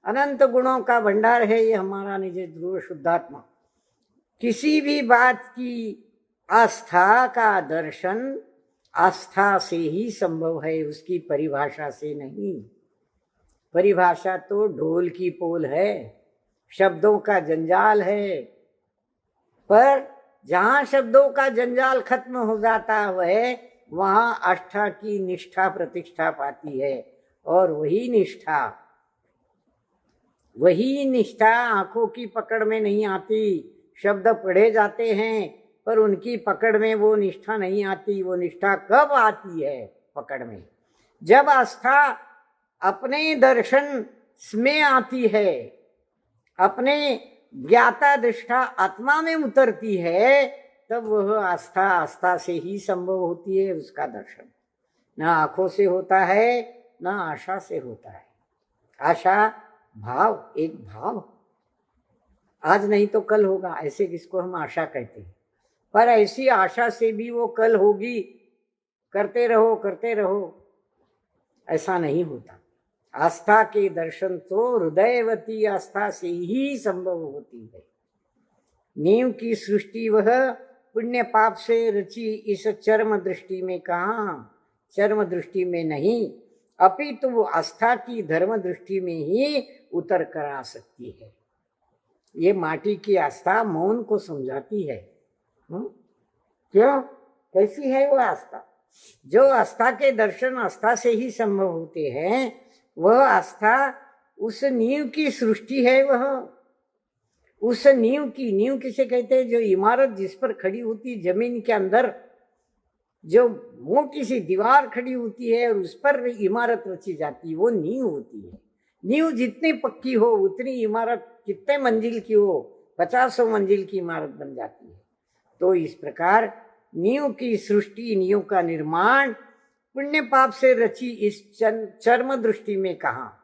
अनंत गुणों का भंडार है ये हमारा निज ध्रुव शुद्धात्मा। किसी भी बात की आस्था का दर्शन आस्था से ही संभव है, उसकी परिभाषा से नहीं। परिभाषा तो ढोल की पोल है, शब्दों का जंजाल है, पर जहां शब्दों का जंजाल खत्म हो जाता है वहां आस्था की निष्ठा प्रतिष्ठा पाती है। और वही निष्ठा आंखों की पकड़ में नहीं आती। शब्द पढ़े जाते हैं पर उनकी पकड़ में वो निष्ठा नहीं आती। वो निष्ठा कब आती है पकड़ में? जब आस्था अपने दर्शन में आती है, अपने ज्ञाता दृष्टा आत्मा में उतरती है, तब वह आस्था से ही संभव होती है। उसका दर्शन न आंखों से होता है न आशा से होता है। आशा भाव, एक भाव, आज नहीं तो कल होगा, ऐसे किसको हम आशा कहते हैं। पर ऐसी आशा से भी वो कल होगी, करते रहो, ऐसा नहीं होता। आस्था के दर्शन तो हृदयवती आस्था से ही संभव होती है। नींव की सृष्टि वह पुण्य पाप से रची इस चर्म दृष्टि में कहाँ, चर्म दृष्टि में नहीं, अपितु वो आस्था की धर्म दृष्टि में ही उतर कर आ सकती है। ये माटी की आस्था मौन को समझाती है। क्यों? कैसी है वो आस्था? जो आस्था के दर्शन आस्था से ही संभव होते हैं, वह आस्था उस नींव की सृष्टि है। वह उस नींव किसे कहते हैं? जो इमारत जिस पर खड़ी होती, जमीन के अंदर जो मोटी सी दीवार खड़ी होती है और उस पर इमारत रची जाती है, वो नींव होती है। नींव जितनी पक्की हो उतनी इमारत कितने मंजिल की हो, 50 मंजिल की इमारत बन जाती है। तो इस प्रकार नींव की सृष्टि, नींव का निर्माण पुण्य पाप से रची इस चर्म दृष्टि में कहाँ,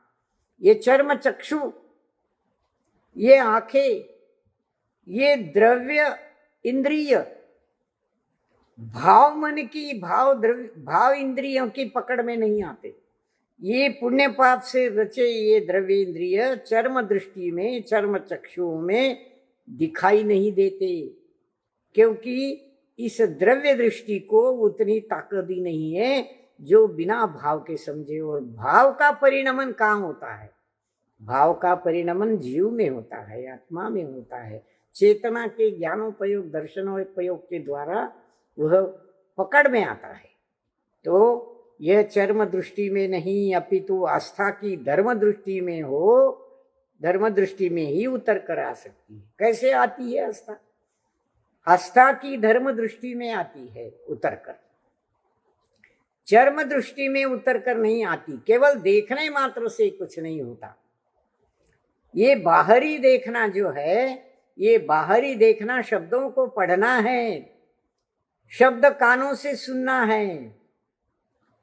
ये चर्म चक्षु, ये आंखें, ये द्रव्य इंद्रिय, भाव मन की, भाव इंद्रियों की पकड़ में नहीं आते। ये पुण्य पाप से रचे ये द्रव्य इंद्रिय चर्म दृष्टि में, चर्म चक्षुओं में दिखाई नहीं देते, क्योंकि इस द्रव्य दृष्टि को उतनी ताकत ही नहीं है जो बिना भाव के समझे। और भाव का परिणमन कहाँ होता है? भाव का परिणमन जीव में होता है, आत्मा में होता है। चेतना के ज्ञानोपयोग, दर्शनोपयोग के द्वारा वह पकड़ में आता है। तो यह चर्म दृष्टि में नहीं, अपितु आस्था की धर्म दृष्टि में हो, धर्म दृष्टि में ही उतर कर आ सकती है। कैसे आती है आस्था? आस्था की धर्म दृष्टि में आती है उतर कर, चर्म दृष्टि में उतर कर नहीं आती। केवल देखने मात्र से कुछ नहीं होता। ये बाहरी देखना जो है, ये बाहरी देखना शब्दों को पढ़ना है, शब्द कानों से सुनना है,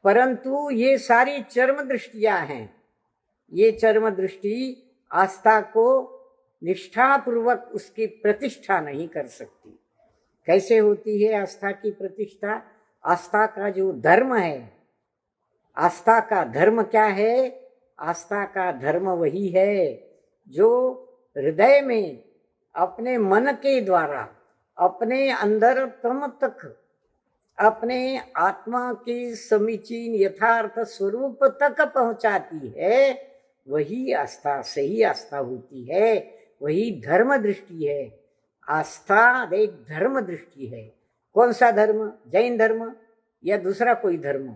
परंतु ये सारी चर्म दृष्टियां हैं। ये चर्म दृष्टि आस्था को निष्ठापूर्वक उसकी प्रतिष्ठा नहीं कर सकती। कैसे होती है आस्था की प्रतिष्ठा? आस्था का जो धर्म है, आस्था का धर्म क्या है? आस्था का धर्म वही है जो हृदय में अपने मन के द्वारा, अपने अंदर तम तक, अपने आत्मा के समीचीन यथार्थ स्वरूप तक पहुंचाती है, वही आस्था सही आस्था होती है, वही धर्म दृष्टि है। आस्था एक धर्म दृष्टि है। कौन सा धर्म? जैन धर्म या दूसरा कोई धर्म?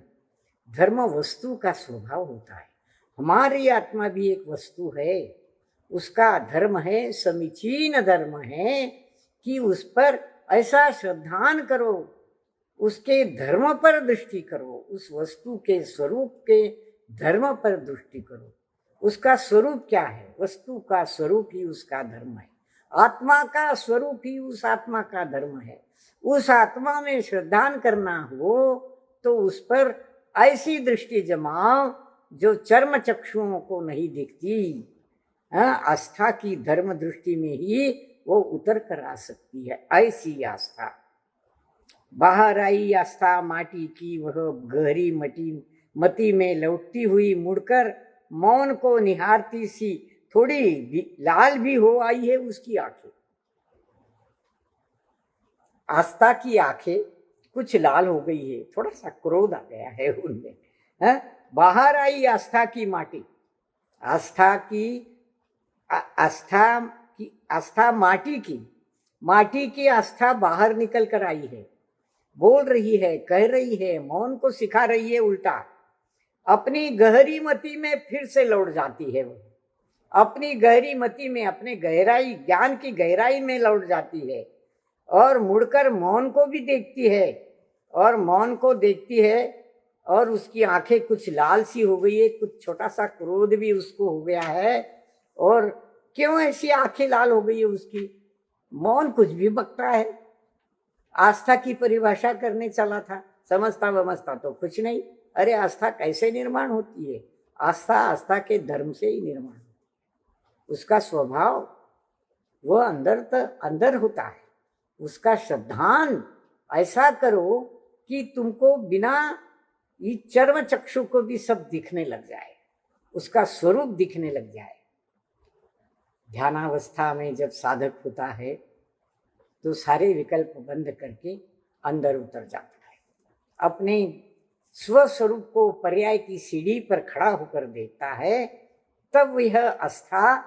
धर्म वस्तु का स्वभाव होता है। हमारी आत्मा भी एक वस्तु है, उसका धर्म है, समीचीन धर्म है कि उस पर ऐसा श्रद्धान करो, उसके धर्म पर दृष्टि करो, उस वस्तु के स्वरूप के धर्म पर दृष्टि करो। उसका स्वरूप क्या है? वस्तु का स्वरूप ही उसका धर्म है, आत्मा का स्वरूप ही उस आत्मा का धर्म है। उस आत्मा में श्रद्धान करना हो तो उस पर ऐसी दृष्टि जमाओ जो चर्म चक्षुओं को नहीं दिखती। आस्था की धर्म दृष्टि में ही वो उतर कर आ सकती है। ऐसी आस्था, बाहर आई आस्था माटी की, वह गहरी मती में लौटती हुई मुड़कर मौन को निहारती सी, थोड़ी लाल भी हो आई है उसकी आंखें। आस्था की आंखें कुछ लाल हो गई है, थोड़ा सा क्रोध आ गया है उनमें। बाहर आई आस्था की माटी, आस्था माटी की आस्था बाहर निकल कर आई है, बोल रही है, कह रही है, मौन को सिखा रही है। उल्टा अपनी गहरी मति में फिर से लौट जाती है। वो अपनी गहरी मति में, अपने गहराई, ज्ञान की गहराई में लौट जाती है और मुड़कर मौन को भी देखती है, और मौन को देखती है और उसकी आंखें कुछ लाल सी हो गई है, कुछ छोटा सा क्रोध भी उसको हो गया है। और क्यों ऐसी आंखें लाल हो गई है उसकी? मौन कुछ भी बकता है। आस्था की परिभाषा करने चला था, समझता वमझता तो कुछ नहीं। अरे आस्था कैसे निर्माण होती है? आस्था के धर्म से ही निर्माण, उसका स्वभाव वो अंदर होता है। उसका श्रद्धान ऐसा करो कि तुमको बिना ये चर्म चक्षु को भी सब दिखने लग जाए, उसका स्वरूप दिखने लग जाए। ध्यानावस्था में जब साधक होता है तो सारे विकल्प बंद करके अंदर उतर जाता है, अपने स्वस्वरूप को पर्याय की सीढ़ी पर खड़ा होकर देखता है। तब यह आस्था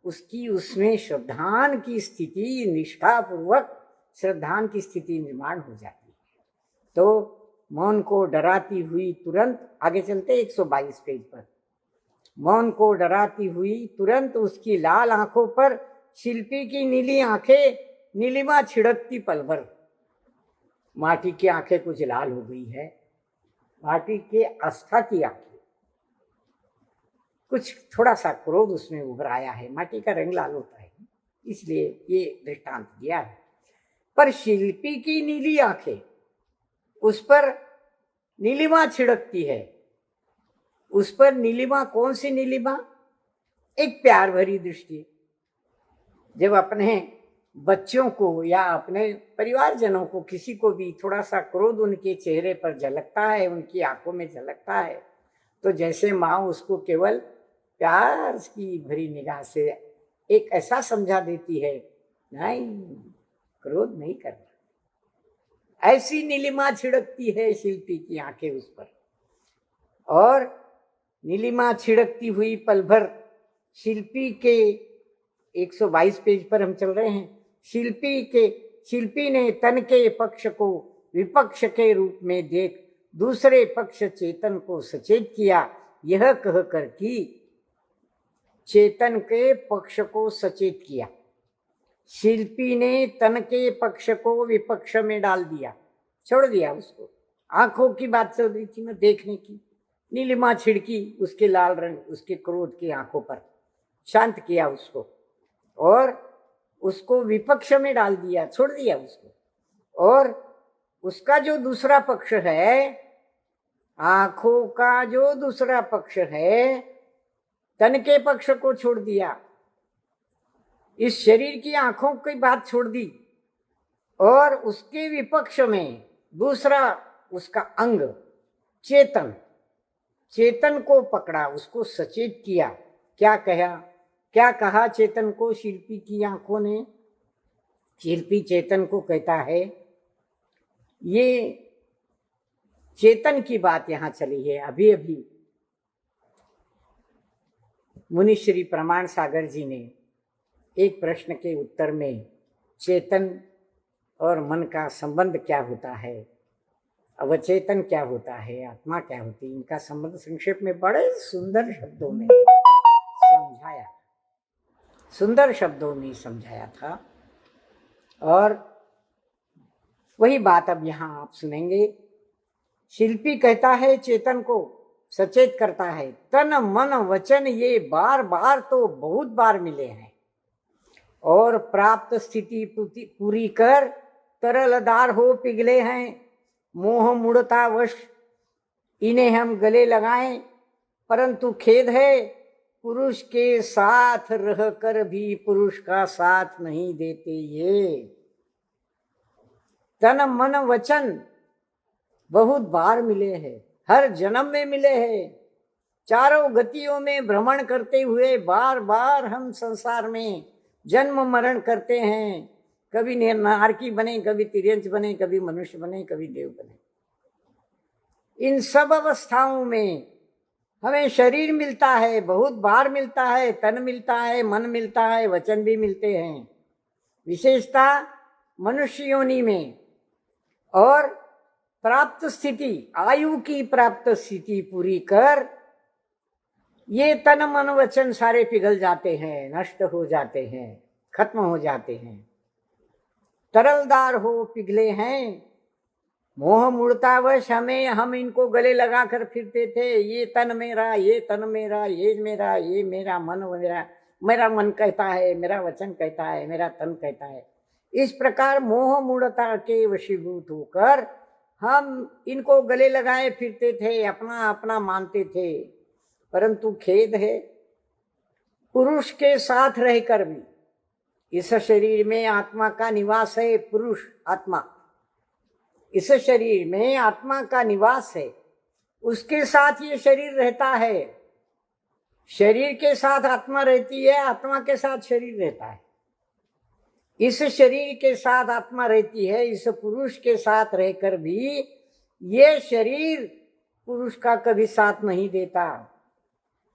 उसकी, उसमें श्रद्धान की स्थिति, निष्ठापूर्वक श्रद्धान की स्थिति निर्माण हो जाती है। तो मौन को डराती हुई तुरंत, आगे चलते 122 पेज पर, मौन को डराती हुई तुरंत उसकी लाल आंखों पर शिल्पी की नीली आंखें नीलिमा छिड़कती पल भर। माटी की आंखें कुछ लाल हो गई है, माटी के आस्था की आंखें, कुछ थोड़ा सा क्रोध उसमें उभर आया है। माटी का रंग लाल होता है, इसलिए ये दृष्टांत दिया है। पर शिल्पी की नीली आंखें, उस पर नीलिमा छिड़कती है। उस पर नीलिमा, कौन सी नीलिमा? एक प्यार भरी दृष्टि। जब अपने बच्चों को या अपने परिवारजनों को, किसी को भी थोड़ा सा क्रोध उनके चेहरे पर झलकता है, उनकी आंखों में झलकता है, तो जैसे माँ उसको केवल प्यार की भरी निगाह से एक ऐसा समझा देती है, नहीं, क्रोध नहीं करना। ऐसी नीलिमा छिड़कती है शिल्पी की आंखें उस पर, और नीलिमा छिड़कती हुई पल भर शिल्पी के 122 पेज पर हम चल रहे हैं। शिल्पी ने तन के पक्ष को विपक्ष के रूप में देख दूसरे पक्ष चेतन को सचेत किया, यह कहकर कि चेतन के पक्ष को सचेत किया। शिल्पी ने तन के पक्ष को विपक्ष में डाल दिया, छोड़ दिया उसको। आंखों की बात चल रही थी ना, देखने की। नीलिमा छिड़की उसके लाल रंग, उसके क्रोध की आंखों पर, शांत किया उसको और उसको विपक्ष में डाल दिया, छोड़ दिया उसको। और उसका जो दूसरा पक्ष है, आंखों का जो दूसरा पक्ष है, तन के पक्ष को छोड़ दिया, इस शरीर की आंखों की बात छोड़ दी, और उसके विपक्ष में दूसरा उसका अंग चेतन, चेतन को पकड़ा, उसको सचेत किया। क्या कहा चेतन को शिल्पी की आंखों ने? शिल्पी चेतन को कहता है, ये चेतन की बात यहां चली है। अभी अभी मुनिश्री प्रमाण सागर जी ने एक प्रश्न के उत्तर में चेतन और मन का संबंध क्या होता है, अवचेतन क्या होता है, आत्मा क्या होती है, इनका संबंध संक्षेप में बड़े सुंदर शब्दों में समझाया, सुंदर शब्दों में समझाया था। और वही बात अब यहाँ आप सुनेंगे। शिल्पी कहता है, चेतन को सचेत करता है, तन मन वचन ये बार बार तो बहुत बार मिले हैं, और प्राप्त स्थिति पूरी कर तरलदार हो पिघले हैं। मोह मुड़ता वश इन्हें हम गले लगाएं, परंतु खेद है पुरुष के साथ रहकर भी पुरुष का साथ नहीं देते ये। तन मन वचन बहुत बार मिले हैं, हर जन्म में मिले हैं, चारों गतियों में भ्रमण करते हुए बार बार हम संसार में जन्म मरण करते हैं। कभी नारकी बने, कभी तिर्यंच बने, कभी मनुष्य बने, कभी देव बने। इन सब अवस्थाओं में हमें शरीर मिलता है, बहुत बार मिलता है, तन मिलता है, मन मिलता है, वचन भी मिलते हैं, विशेषता मनुष्य योनि में। और प्राप्त स्थिति, आयु की प्राप्त स्थिति पूरी कर ये तन मन वचन सारे पिघल जाते हैं, नष्ट हो जाते हैं, खत्म हो जाते हैं, तरलदार हो पिघले हैं। मोह मूर्तावश हम इनको गले लगा कर फिरते थे, ये तन मेरा, ये तन मेरा, ये मेरा, ये मेरा मन, मेरा मन कहता है, मेरा वचन कहता है, मेरा तन कहता है। इस प्रकार मोह मूढ़ता के वशीभूत होकर हम इनको गले लगाए फिरते थे, अपना अपना मानते थे। परंतु खेद है, पुरुष के साथ रहकर भी, इस शरीर में आत्मा का निवास है, पुरुष आत्मा इस शरीर में आत्मा का निवास है, उसके साथ ये शरीर रहता है। शरीर के साथ आत्मा रहती है, आत्मा के साथ शरीर रहता है। इस शरीर के साथ आत्मा रहती है, इस पुरुष के साथ रहकर भी ये शरीर पुरुष का कभी साथ नहीं देता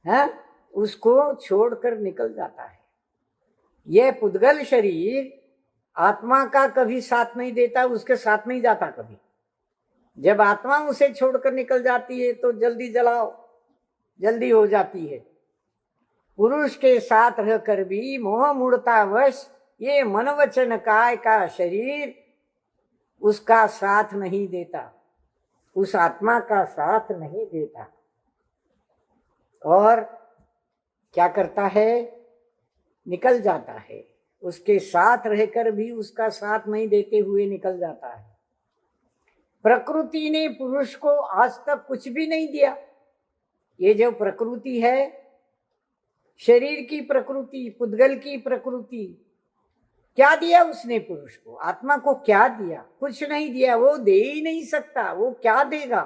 है, उसको छोड़कर निकल जाता है। यह पुद्गल शरीर आत्मा का कभी साथ नहीं देता, उसके साथ नहीं जाता कभी। जब आत्मा उसे छोड़कर निकल जाती है तो जल्दी जलाओ, जल्दी हो जाती है। पुरुष के साथ रहकर भी मोह मूढ़तावश ये मन वचन काय का शरीर उसका साथ नहीं देता, उस आत्मा का साथ नहीं देता। और क्या करता है? निकल जाता है, उसके साथ रहकर भी उसका साथ नहीं देते हुए निकल जाता है। प्रकृति ने पुरुष को आज तक कुछ भी नहीं दिया। ये जो प्रकृति है, शरीर की प्रकृति, पुद्गल की प्रकृति, क्या दिया उसने पुरुष को? आत्मा को क्या दिया? कुछ नहीं दिया। वो दे ही नहीं सकता। वो क्या देगा?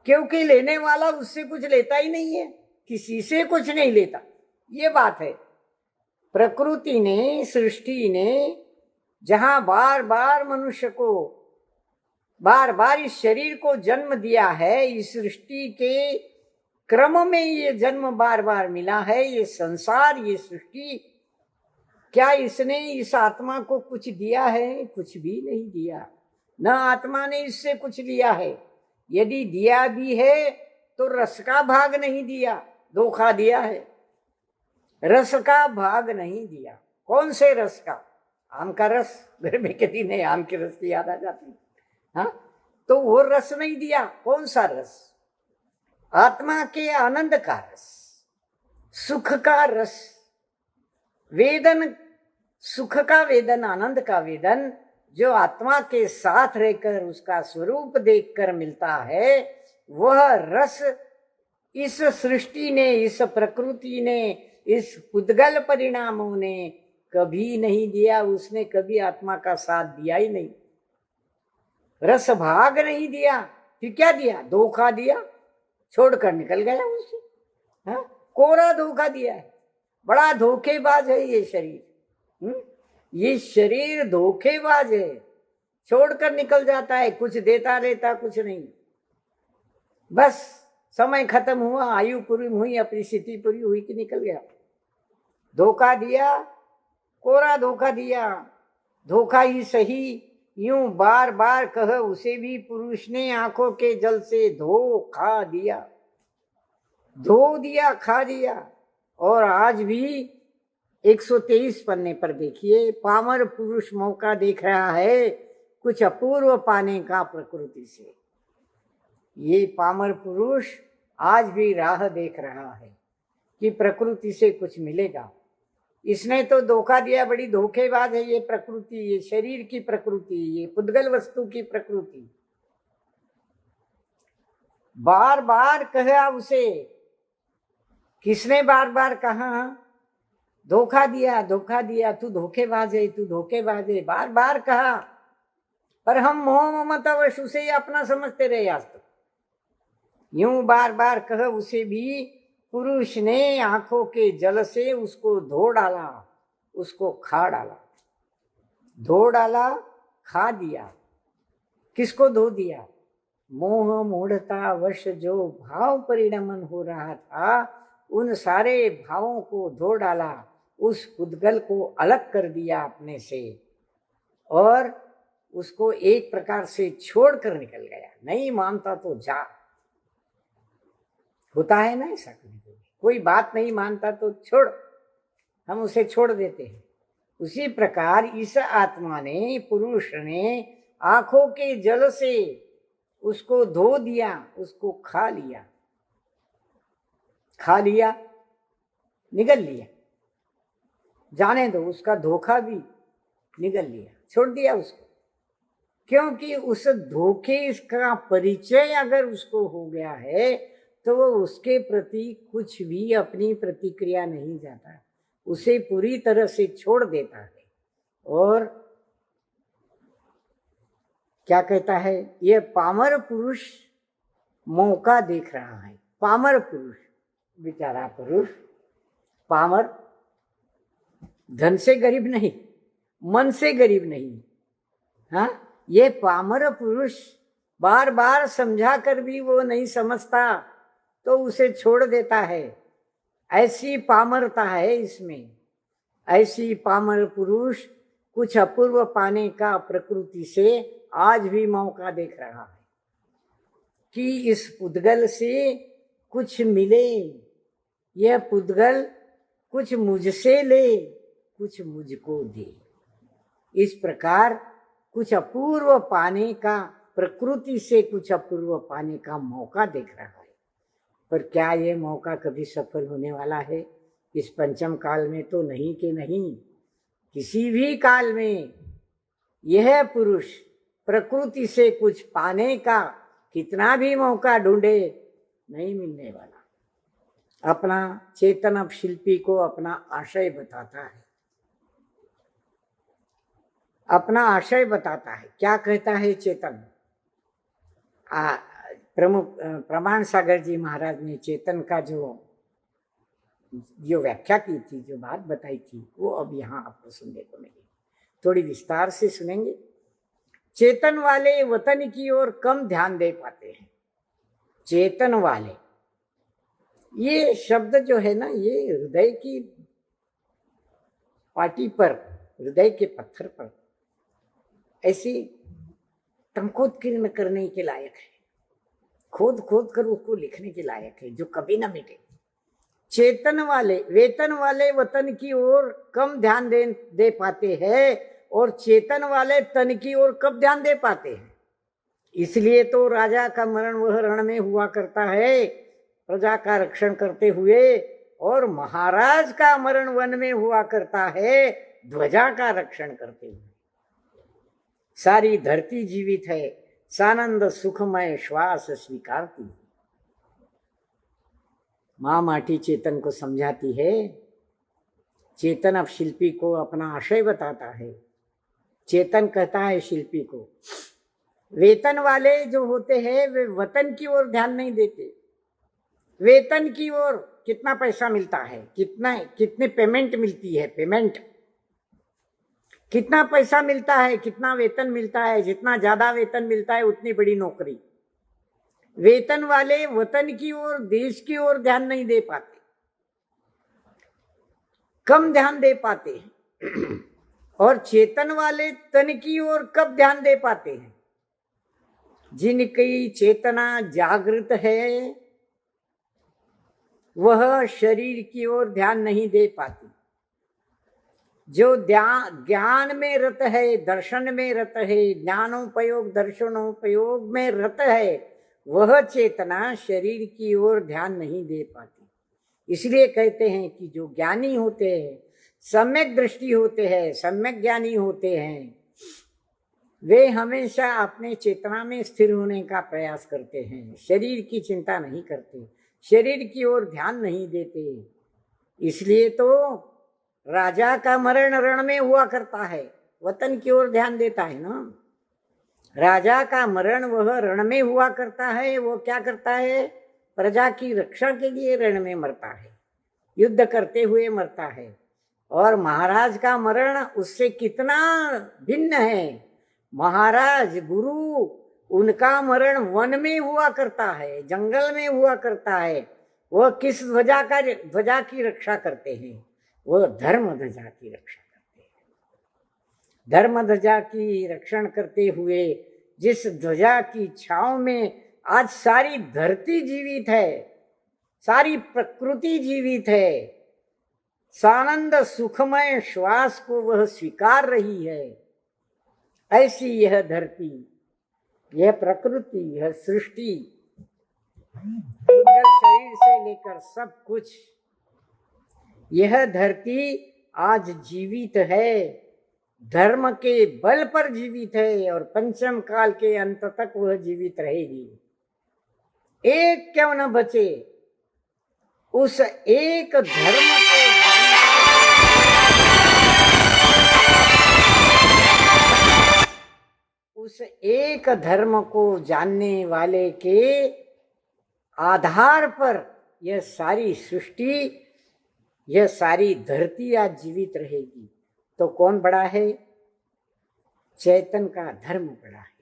क्योंकि लेने वाला उससे कुछ लेता ही नहीं है, किसी से कुछ नहीं लेता। ये बात है। प्रकृति ने, सृष्टि ने जहां बार बार मनुष्य को, बार बार इस शरीर को जन्म दिया है, इस सृष्टि के क्रम में ये जन्म बार बार मिला है, ये संसार, ये सृष्टि, क्या इसने इस आत्मा को कुछ दिया है? कुछ भी नहीं दिया। न आत्मा ने इससे कुछ लिया है। यदि दिया भी है तो रस का भाग नहीं दिया, धोखा दिया है। रस का भाग नहीं दिया। कौन से रस का? आम का रस, गर्मी के दिन है, आम के रस की याद आ जाती। हाँ, तो वो रस नहीं दिया। कौन सा रस? आत्मा के आनंद का रस, सुख का रस, वेदन, सुख का वेदन, आनंद का वेदन, जो आत्मा के साथ रहकर उसका स्वरूप देखकर मिलता है, वह रस इस सृष्टि ने, इस प्रकृति ने, इस पुद्गल परिणामों ने कभी नहीं दिया। उसने कभी आत्मा का साथ दिया ही नहीं, रस भाग नहीं दिया। फिर क्या दिया? धोखा दिया, छोड़कर निकल गया उससे। हाँ, कोरा धोखा दिया है। बड़ा धोखेबाज है ये शरीर। ये शरीर धोखेबाज है, छोड़कर निकल जाता है, कुछ देता रहता कुछ नहीं। बस समय खत्म हुआ, आयु पूरी हुई, अपनी स्थिति पूरी हुई कि निकल गया। धोखा दिया, कोरा धोखा दिया। धोखा ही सही, यूं बार बार कह उसे भी पुरुष ने आंखों के जल से धोखा दिया, धो दिया, खा दिया। और आज भी 123 पन्ने पर देखिए, पामर पुरुष मौका देख रहा है कुछ अपूर्व पाने का प्रकृति से। ये पामर पुरुष आज भी राह देख रहा है कि प्रकृति से कुछ मिलेगा। इसने तो धोखा दिया, बड़ी धोखेबाज है ये प्रकृति, ये शरीर की प्रकृति, ये पुद्गल वस्तु की प्रकृति। बार बार कहा उसे। किसने बार बार कहा? धोखा दिया, धोखा दिया, तू धोखेबाज है, तू धोखेबाज है, बार बार कहा। पर हम मोह ममतावश उसे अपना समझते रहे आज तक। यूं बार बार कह उसे भी पुरुष ने आंखों के जल से उसको धो डाला, उसको खा डाला। धो डाला, खा दिया। किसको धो दिया? मोह मूढ़ता वश जो भाव परिणमन हो रहा था, उन सारे भावों को धो डाला, उस पुद्गल को अलग कर दिया अपने से और उसको एक प्रकार से छोड़कर निकल गया। नहीं मानता तो जा। होता है ना ऐसा, कोई बात नहीं मानता तो छोड़, हम उसे छोड़ देते हैं। उसी प्रकार इस आत्मा ने, पुरुष ने आंखों के जल से उसको धो दिया, उसको खा लिया। खा लिया, निगल लिया, जाने दो, उसका धोखा भी निगल लिया, छोड़ दिया उसको। क्योंकि उस धोखे का परिचय अगर उसको हो गया है तो वो उसके प्रति कुछ भी अपनी प्रतिक्रिया नहीं जाता, उसे पूरी तरह से छोड़ देता है। और क्या कहता है? ये पामर पुरुष मौका देख रहा है। पामर पुरुष, बेचारा पुरुष, पामर, धन से गरीब नहीं, मन से गरीब नहीं। हाँ, ये पामर पुरुष बार बार समझा कर भी वो नहीं समझता तो उसे छोड़ देता है। ऐसी पामरता है इसमें। ऐसी पामर पुरुष कुछ अपूर्व पाने का प्रकृति से आज भी मौका देख रहा है कि इस पुद्गल से कुछ मिले, यह पुद्गल कुछ मुझसे ले, कुछ मुझको दे। इस प्रकार कुछ अपूर्व पाने का, प्रकृति से कुछ अपूर्व पाने का मौका देख रहा है। पर क्या ये मौका कभी सफल होने वाला है? इस पंचम काल में तो नहीं कि नहीं, किसी भी काल में यह पुरुष प्रकृति से कुछ पाने का कितना भी मौका ढूंढे, नहीं मिलने वाला। अपना चेतन अब शिल्पी को अपना आशय बताता है, अपना आशय बताता है। क्या कहता है चेतन? प्रमुख प्रमाण सागर जी महाराज ने चेतन का जो व्याख्या की थी, जो बात बताई थी, वो अब यहाँ आपको सुनने को मिलेगी। थोड़ी विस्तार से सुनेंगे। चेतन वाले वतन की ओर कम ध्यान दे पाते हैं। चेतन वाले, ये शब्द जो है ना, ये हृदय की पाटी पर, हृदय के पत्थर पर ऐसी टंकोत किरण करने के लायक है, खोद खोद कर उसको लिखने के लायक है, जो कभी ना मिटे। चेतन वाले, वेतन वाले वतन की ओर कम ध्यान दे पाते हैं, और चेतन वाले तन की ओर कब ध्यान दे पाते हैं। इसलिए तो राजा का मरण वह रण में हुआ करता है प्रजा का रक्षण करते हुए, और महाराज का मरण वन में हुआ करता है ध्वजा का रक्षण करते हुए। सारी धरती जीवित है, सानंद सुखमय श्वास स्वीकारती। माँ माटी चेतन को समझाती है। चेतन अब शिल्पी को अपना आशय बताता है। चेतन कहता है शिल्पी को, वेतन वाले जो होते हैं वे वतन की ओर ध्यान नहीं देते, वेतन की ओर, कितना पैसा मिलता है, कितने पेमेंट मिलती है, पेमेंट कितना पैसा मिलता है, कितना वेतन मिलता है, जितना ज्यादा वेतन मिलता है उतनी बड़ी नौकरी। वेतन वाले वतन की ओर, देश की ओर ध्यान नहीं दे पाते, कम ध्यान दे पाते हैं। और चेतन वाले तन की ओर कब ध्यान दे पाते हैं? जिनकी चेतना जागृत है वह शरीर की ओर ध्यान नहीं दे पाती। जो ज्ञान में रत है, दर्शन में रत है, ज्ञानोपयोग दर्शनोपयोग में रत है, वह चेतना शरीर की ओर ध्यान नहीं दे पाती। इसलिए कहते हैं कि जो ज्ञानी होते हैं, सम्यक दृष्टि होते हैं, सम्यक ज्ञानी होते हैं, वे हमेशा अपने चेतना में स्थिर होने का प्रयास करते हैं, शरीर की चिंता नहीं करते, शरीर की ओर ध्यान नहीं देते। इसलिए तो राजा का मरण रण में हुआ करता है, वतन की ओर ध्यान देता है ना। राजा का मरण वह रण में हुआ करता है, वो क्या करता है? प्रजा की रक्षा के लिए रण में मरता है, युद्ध करते हुए मरता है। और महाराज का मरण उससे कितना भिन्न है। महाराज गुरु, उनका मरण वन में हुआ करता है, जंगल में हुआ करता है। वह किस ध्वजा की रक्षा करते हैं? वह धर्म ध्वजा की रक्षा करते हैं। धर्म ध्वजा की रक्षण करते हुए, जिस ध्वजा की छांव में आज सारी धरती जीवित है, सारी प्रकृति जीवित है, सानंद सुखमय श्वास को वह स्वीकार रही है, ऐसी यह धरती, यह प्रकृति, यह सृष्टि, शरीर से लेकर सब कुछ, यह धरती आज जीवित है, धर्म के बल पर जीवित है, और पंचम काल के अंत तक वह जीवित रहेगी। एक क्यों न बचे, उस एक धर्म को उस एक धर्म को जानने वाले के आधार पर यह सारी सृष्टि, यह सारी धरती आज जीवित रहेगी। तो कौन बड़ा है? चेतन का धर्म बड़ा है।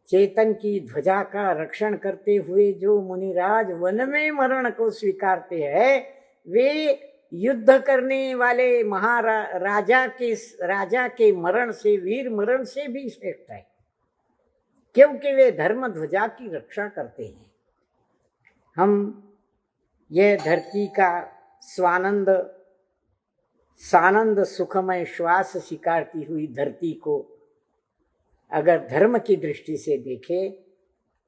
चेतन की ध्वजा का रक्षण करते हुए जो मुनिराज वन में मरण को स्वीकारते हैं, वे युद्ध करने वाले राजा के मरण से, वीर मरण से भी श्रेष्ठ है, क्योंकि वे धर्म ध्वजा की रक्षा करते हैं। हम यह धरती का सानंद सुखमय श्वास स्वीकारती हुई धरती को अगर धर्म की दृष्टि से देखे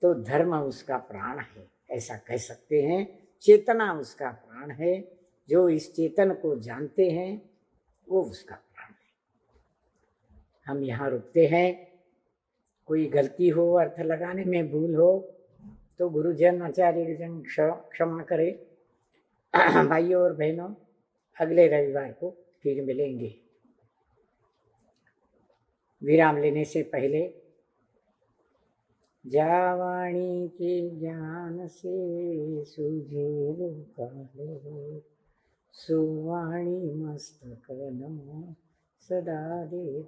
तो धर्म उसका प्राण है, ऐसा कह सकते हैं। चेतना उसका प्राण है। जो इस चेतन को जानते हैं वो उसका प्राण है। हम यहाँ रुकते हैं। कोई गलती हो, अर्थ लगाने में भूल हो तो गुरुजन आचार्यजन क्षमा करें। भाइयों और बहनों, अगले रविवार को फिर मिलेंगे। विराम लेने से पहले जावाणी के ज्ञान से सूझे काले, सुवाणी मस्तक न सदा दे।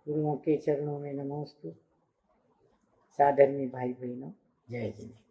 गुरुओं के चरणों में नमोस्तु। साधर्मी भाई बहनों, जय जिनेन्द्र।